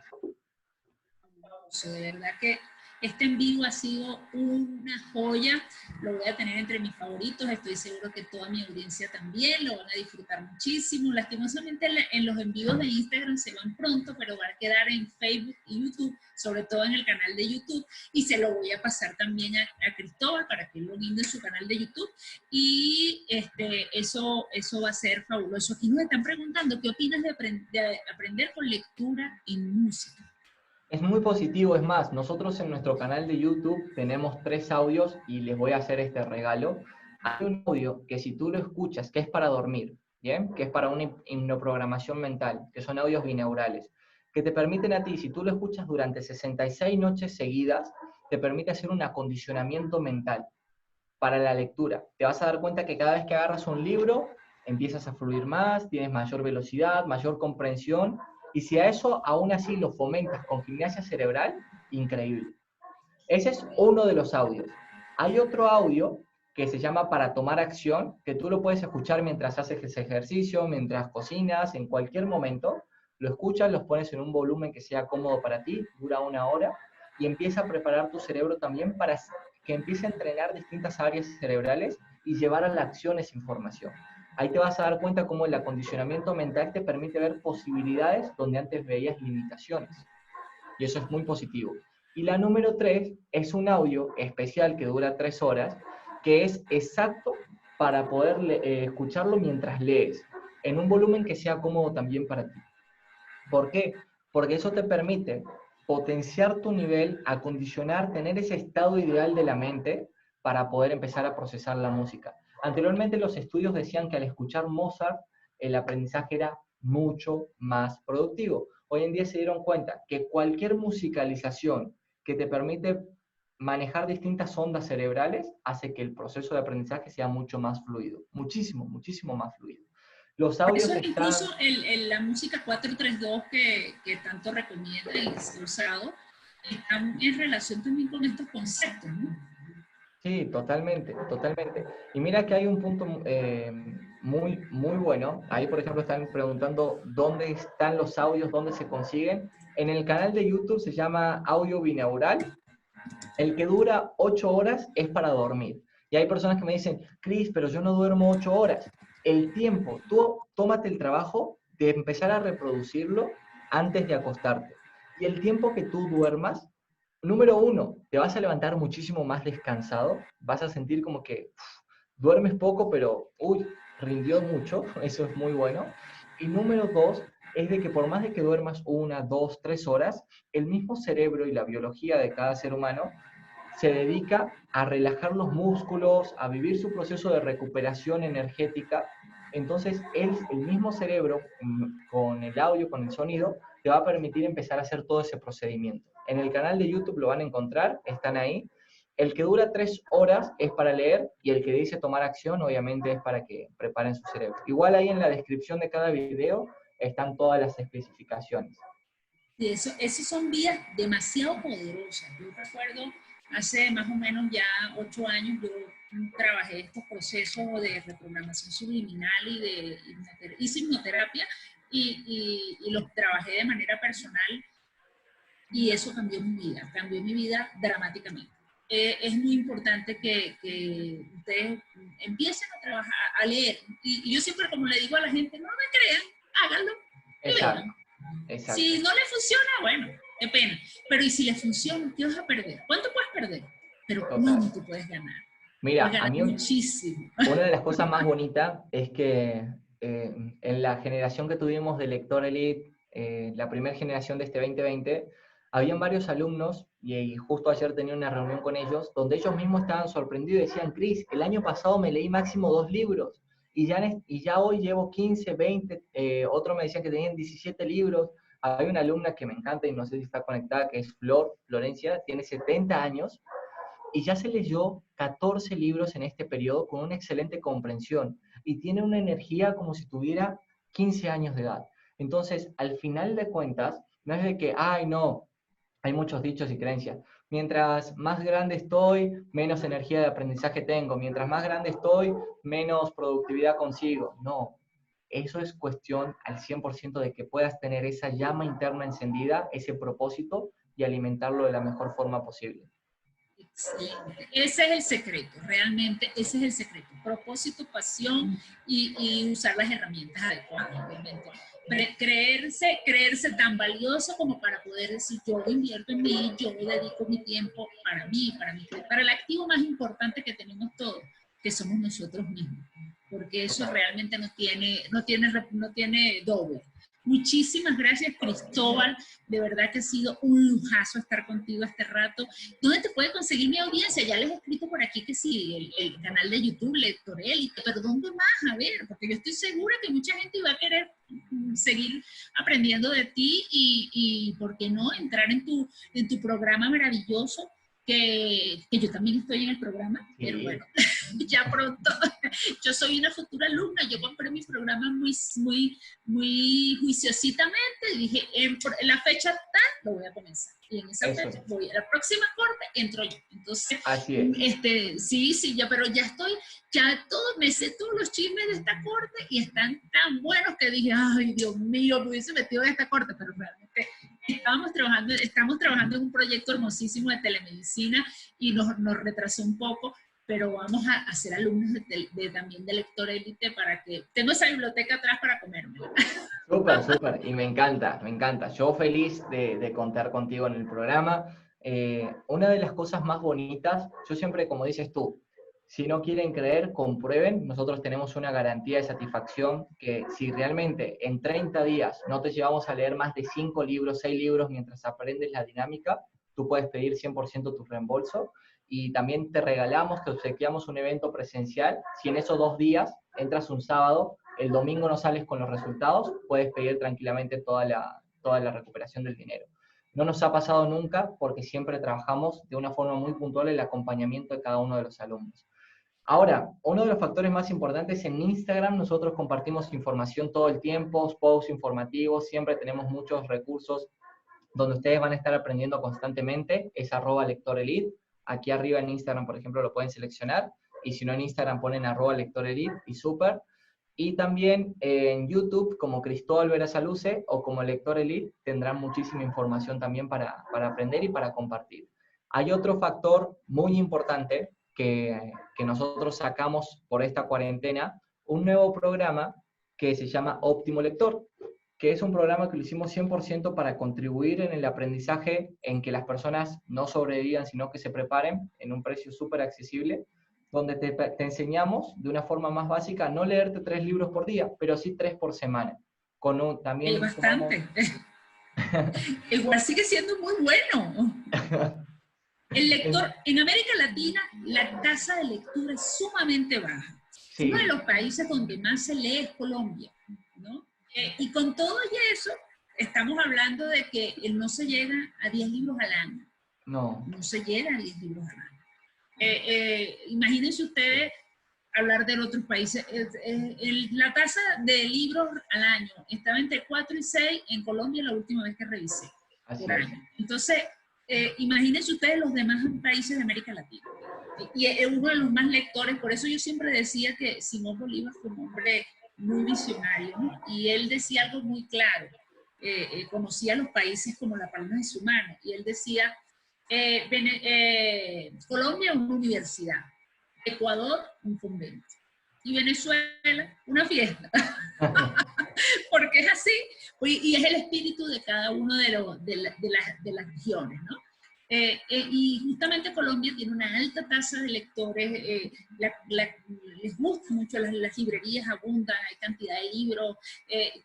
[SPEAKER 1] De verdad que este en vivo ha sido una joya, lo voy a tener entre mis favoritos, estoy seguro que toda mi audiencia también lo van a disfrutar muchísimo. Lastimosamente en los en vivos de Instagram se van pronto, pero va a quedar en Facebook y YouTube, sobre todo en el canal de YouTube, y se lo voy a pasar también a Cristóbal para que lo guinde en su canal de YouTube, y eso va a ser fabuloso. Aquí nos están preguntando, ¿qué opinas de aprender con lectura en música?
[SPEAKER 2] Es muy positivo, es más, nosotros en nuestro canal de YouTube tenemos 3 audios y les voy a hacer este regalo. Hay un audio que si tú lo escuchas, que es para dormir, ¿bien? Que es para una hipnoprogramación mental, que son audios binaurales, que te permiten a ti, si tú lo escuchas durante 66 noches seguidas, te permite hacer un acondicionamiento mental para la lectura. Te vas a dar cuenta que cada vez que agarras un libro, empiezas a fluir más, tienes mayor velocidad, mayor comprensión, y si a eso aún así lo fomentas con gimnasia cerebral, increíble. Ese es uno de los audios. Hay otro audio que se llama Para tomar acción, que tú lo puedes escuchar mientras haces ese ejercicio, mientras cocinas, en cualquier momento. Lo escuchas, los pones en un volumen que sea cómodo para ti, dura 1 hora, y empieza a preparar tu cerebro también para que empiece a entrenar distintas áreas cerebrales y llevar a la acción esa información. Ahí te vas a dar cuenta cómo el acondicionamiento mental te permite ver posibilidades donde antes veías limitaciones. Y eso es muy positivo. Y la número 3 es un audio especial que dura 3 horas, que es exacto para poder escucharlo mientras lees, en un volumen que sea cómodo también para ti. ¿Por qué? Porque eso te permite potenciar tu nivel, acondicionar, tener ese estado ideal de la mente para poder empezar a procesar la música. Anteriormente los estudios decían que al escuchar Mozart el aprendizaje era mucho más productivo. Hoy en día se dieron cuenta que cualquier musicalización que te permite manejar distintas ondas cerebrales hace que el proceso de aprendizaje sea mucho más fluido, muchísimo, muchísimo más fluido. Los
[SPEAKER 1] Por eso
[SPEAKER 2] audios
[SPEAKER 1] incluso
[SPEAKER 2] están...
[SPEAKER 1] la música 432 que tanto recomienda y se ha usado, están en relación también con estos conceptos, ¿no?
[SPEAKER 2] Sí, totalmente, totalmente. Y mira que hay un punto muy bueno. Ahí, por ejemplo, están preguntando dónde están los audios, dónde se consiguen. En el canal de YouTube se llama Audio Binaural. El que dura 8 horas es para dormir. Y hay personas que me dicen, Cris, pero yo no duermo 8 horas. El tiempo, tú tómate el trabajo de empezar a reproducirlo antes de acostarte. Y el tiempo que tú duermas, número 1, te vas a levantar muchísimo más descansado, vas a sentir como que duermes poco, pero rindió mucho, eso es muy bueno. Y número 2, es de que por más de que duermas 1, 2, 3 horas, el mismo cerebro y la biología de cada ser humano se dedica a relajar los músculos, a vivir su proceso de recuperación energética. Entonces, el mismo cerebro, con el audio, con el sonido, te va a permitir empezar a hacer todo ese procedimiento. En el canal de YouTube lo van a encontrar, están ahí. El que dura 3 horas es para leer y el que dice tomar acción, obviamente, es para que preparen su cerebro. Igual ahí en la descripción de cada video están todas las especificaciones.
[SPEAKER 1] Y esas son vías demasiado poderosas. Yo recuerdo hace más o menos ya 8 años, yo trabajé estos procesos de reprogramación subliminal y hice hipnoterapia y los trabajé de manera personal y eso cambió mi vida dramáticamente. Es muy importante que ustedes empiecen a trabajar, a leer. Y yo siempre, como le digo a la gente, no me crean, háganlo y vean.
[SPEAKER 2] Exacto.
[SPEAKER 1] Si no le funciona, bueno, qué pena. Pero ¿y si le funciona? ¿Qué vas a perder? ¿Cuánto puedes perder? Pero ¿cuánto puedes ganar?
[SPEAKER 2] Mira,
[SPEAKER 1] puedes ganar
[SPEAKER 2] a mí
[SPEAKER 1] muchísimo.
[SPEAKER 2] una de las cosas más bonitas es que en la generación que tuvimos de Lector Elite, la primera generación de este 2020, habían varios alumnos, y justo ayer tenía una reunión con ellos, donde ellos mismos estaban sorprendidos y decían, Cris, el año pasado me leí máximo 2 libros, y ya hoy llevo 15, 20, otros me decían que tenían 17 libros. Hay una alumna que me encanta y no sé si está conectada, que es Florencia, tiene 70 años, y ya se leyó 14 libros en este periodo con una excelente comprensión, y tiene una energía como si tuviera 15 años de edad. Entonces, al final de cuentas, no es de que, ay, no, hay muchos dichos y creencias. Mientras más grande estoy, menos energía de aprendizaje tengo. Mientras más grande estoy, menos productividad consigo. No, eso es cuestión al 100% de que puedas tener esa llama interna encendida, ese propósito, y alimentarlo de la mejor forma posible.
[SPEAKER 1] Excelente. Ese es el secreto, realmente ese es el secreto. Propósito, pasión y usar las herramientas adecuadas, obviamente. Creerse tan valioso como para poder decir, yo invierto en mí, yo dedico mi tiempo para mí, para el activo más importante que tenemos todos, que somos nosotros mismos. Porque eso realmente no tiene doble. Muchísimas gracias, Cristóbal. De verdad que ha sido un lujazo estar contigo este rato. ¿Dónde te puede conseguir mi audiencia? Ya les he escrito por aquí que sí, el canal de YouTube, Lector Elite, pero ¿dónde más? A ver, porque yo estoy segura que mucha gente va a querer seguir aprendiendo de ti y ¿por qué no? Entrar en tu programa maravilloso. Que yo también estoy en el programa, sí. Pero bueno, ya pronto. Yo soy una futura alumna, yo compré mi programa muy juiciositamente, y dije, en la fecha tal lo voy a comenzar. Y en esa fecha, a la próxima corte, entro yo. Entonces,
[SPEAKER 2] así es.
[SPEAKER 1] Sí, pero ya me sé todos los chismes de esta corte y están tan buenos que dije, ay, Dios mío, me hubiese metido en esta corte, pero realmente estamos trabajando en un proyecto hermosísimo de telemedicina y nos retrasó un poco, pero vamos a ser alumnos también de Lector Elite para que tengo esa biblioteca atrás para comérmela.
[SPEAKER 2] Súper, y me encanta. Yo feliz de contar contigo en el programa. Una de las cosas más bonitas, yo siempre, como dices tú, si no quieren creer, comprueben. Nosotros tenemos una garantía de satisfacción que si realmente en 30 días no te llevamos a leer más de 5 libros, 6 libros mientras aprendes la dinámica, tú puedes pedir 100% tu reembolso, y también te regalamos, te obsequiamos un evento presencial. Si en esos 2 días entras un sábado, el domingo no sales con los resultados, puedes pedir tranquilamente toda la recuperación del dinero. No nos ha pasado nunca porque siempre trabajamos de una forma muy puntual el acompañamiento de cada uno de los alumnos. Ahora, uno de los factores más importantes en Instagram, nosotros compartimos información todo el tiempo, posts informativos, siempre tenemos muchos recursos donde ustedes van a estar aprendiendo constantemente, es @lectorelite. Aquí arriba en Instagram, por ejemplo, lo pueden seleccionar, y si no en Instagram ponen @lectorelite y súper. Y también en YouTube, como Cristóbal Verasaluce o como Lector Elite, tendrán muchísima información también para aprender y para compartir. Hay otro factor muy importante que nosotros sacamos por esta cuarentena, un nuevo programa que se llama Óptimo Lector, que es un programa que lo hicimos 100% para contribuir en el aprendizaje, en que las personas no sobrevivan, sino que se preparen en un precio súper accesible, donde te enseñamos de una forma más básica no leerte 3 libros por día, pero sí 3 por semana.
[SPEAKER 1] También bastante. Igual sigue siendo muy bueno. El lector, en América Latina, la tasa de lectura es sumamente baja. Sí. Uno de los países donde más se lee es Colombia, ¿no? Y con todo y eso, estamos hablando de que no se llega a 10 libros al año. No se llega a 10 libros al año. Imagínense ustedes hablar de otros países. La tasa de libros al año estaba entre 4 y 6 en Colombia la última vez que revisé. Por año. Entonces, imagínense ustedes los demás países de América Latina. Y es uno de los más lectores, por eso yo siempre decía que Simón Bolívar fue un hombre muy visionario, ¿no? Y él decía algo muy claro. Conocía los países como la palma de su mano, y él decía, Colombia una universidad, Ecuador un convento, y Venezuela una fiesta. Porque es así, y es el espíritu de cada uno de las regiones, ¿no? Y justamente Colombia tiene una alta tasa de lectores, les gusta mucho, las librerías abundan, hay cantidad de libros,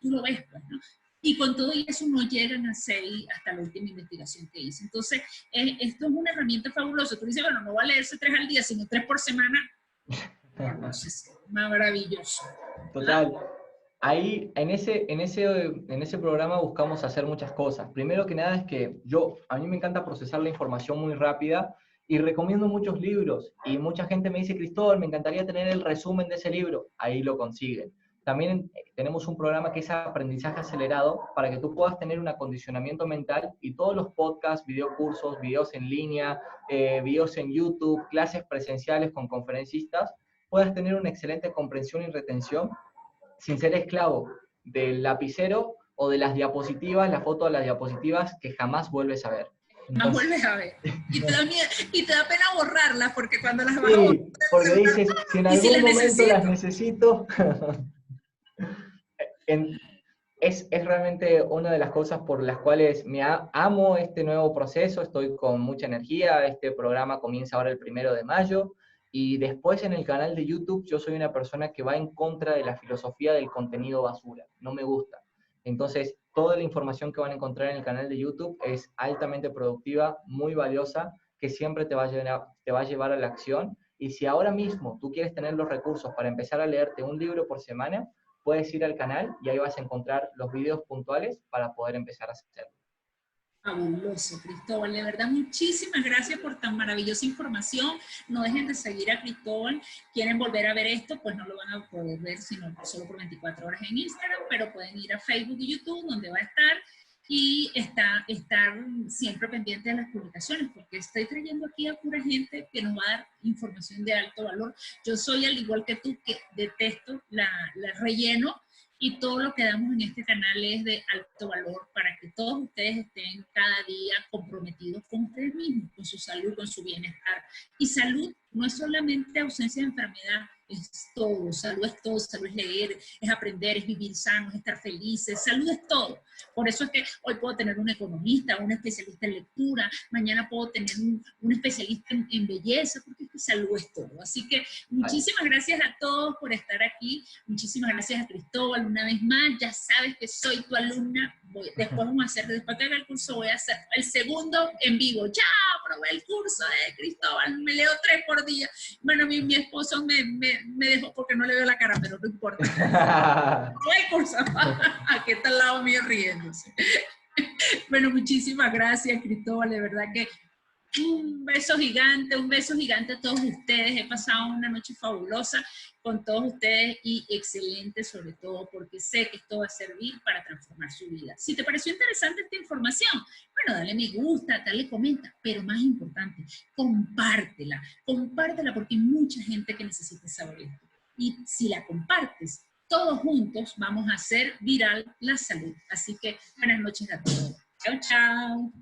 [SPEAKER 1] tú lo ves, pues, ¿no? Y con todo eso no llegan a 6 hasta la última investigación que hice. Entonces, esto es una herramienta fabulosa. Tú dices, bueno, no va a leerse 3 al día, sino 3 por semana. Entonces, maravilloso.
[SPEAKER 2] Total. Ahí, en ese programa buscamos hacer muchas cosas. Primero que nada es que a mí me encanta procesar la información muy rápida y recomiendo muchos libros. Y mucha gente me dice, Cristóbal, me encantaría tener el resumen de ese libro. Ahí lo consiguen. También tenemos un programa que es aprendizaje acelerado para que tú puedas tener un acondicionamiento mental y todos los podcasts, videocursos, videos en línea, videos en YouTube, clases presenciales con conferencistas, puedas tener una excelente comprensión y retención sin ser esclavo del lapicero o de las diapositivas, la foto de las diapositivas que jamás vuelves a ver.
[SPEAKER 1] Más vuelves a ver. Y te da pena borrarlas, porque cuando las vas a
[SPEAKER 2] Sí, porque
[SPEAKER 1] borrar,
[SPEAKER 2] dices, si en
[SPEAKER 1] y si
[SPEAKER 2] algún
[SPEAKER 1] las
[SPEAKER 2] momento las
[SPEAKER 1] necesito.
[SPEAKER 2] necesito, es realmente una de las cosas por las cuales amo este nuevo proceso, estoy con mucha energía, este programa comienza ahora el 1 de mayo, y después en el canal de YouTube yo soy una persona que va en contra de la filosofía del contenido basura, no me gusta. Entonces, toda la información que van a encontrar en el canal de YouTube es altamente productiva, muy valiosa, que siempre te va a llevar a la acción, y si ahora mismo tú quieres tener los recursos para empezar a leerte un libro por semana, puedes ir al canal y ahí vas a encontrar los videos puntuales para poder empezar a hacerlo.
[SPEAKER 1] Fabuloso, Cristóbal. De verdad, muchísimas gracias por tan maravillosa información. No dejen de seguir a Cristóbal. Quieren volver a ver esto, pues no lo van a poder ver sino solo por 24 horas en Instagram, pero pueden ir a Facebook y YouTube, donde va a estar, y estar siempre pendiente de las publicaciones, porque estoy trayendo aquí a pura gente que nos va a dar información de alto valor. Yo soy, al igual que tú, que detesto la relleno, y todo lo que damos en este canal es de alto valor para que todos ustedes estén cada día comprometidos con ustedes mismos, con su salud, con su bienestar. Y salud no es solamente ausencia de enfermedad, es todo. Salud es leer, es aprender, es vivir sano, es estar felices. Salud es todo. Por eso es que hoy puedo tener un economista, un especialista en lectura, mañana puedo tener un especialista en belleza, porque es que salud es todo. Así que muchísimas gracias a todos por estar aquí. Muchísimas gracias a Cristóbal una vez más. Ya sabes que soy tu alumna. Después que haga el curso, voy a hacer el segundo en vivo. Ya probé el curso de Cristóbal, me leo 3 por día. Bueno, mi esposo me dejó porque no le veo la cara, pero no importa. Probé el curso. Aquí está al lado mío riéndose. Bueno, muchísimas gracias, Cristóbal. De verdad que un beso gigante a todos ustedes. He pasado una noche fabulosa con todos ustedes y excelente sobre todo porque sé que esto va a servir para transformar su vida. Si te pareció interesante esta información, bueno, dale me gusta, dale comenta, pero más importante, compártela porque hay mucha gente que necesita saber esto. Y si la compartes, todos juntos vamos a hacer viral la salud. Así que buenas noches a todos. Chao, chao.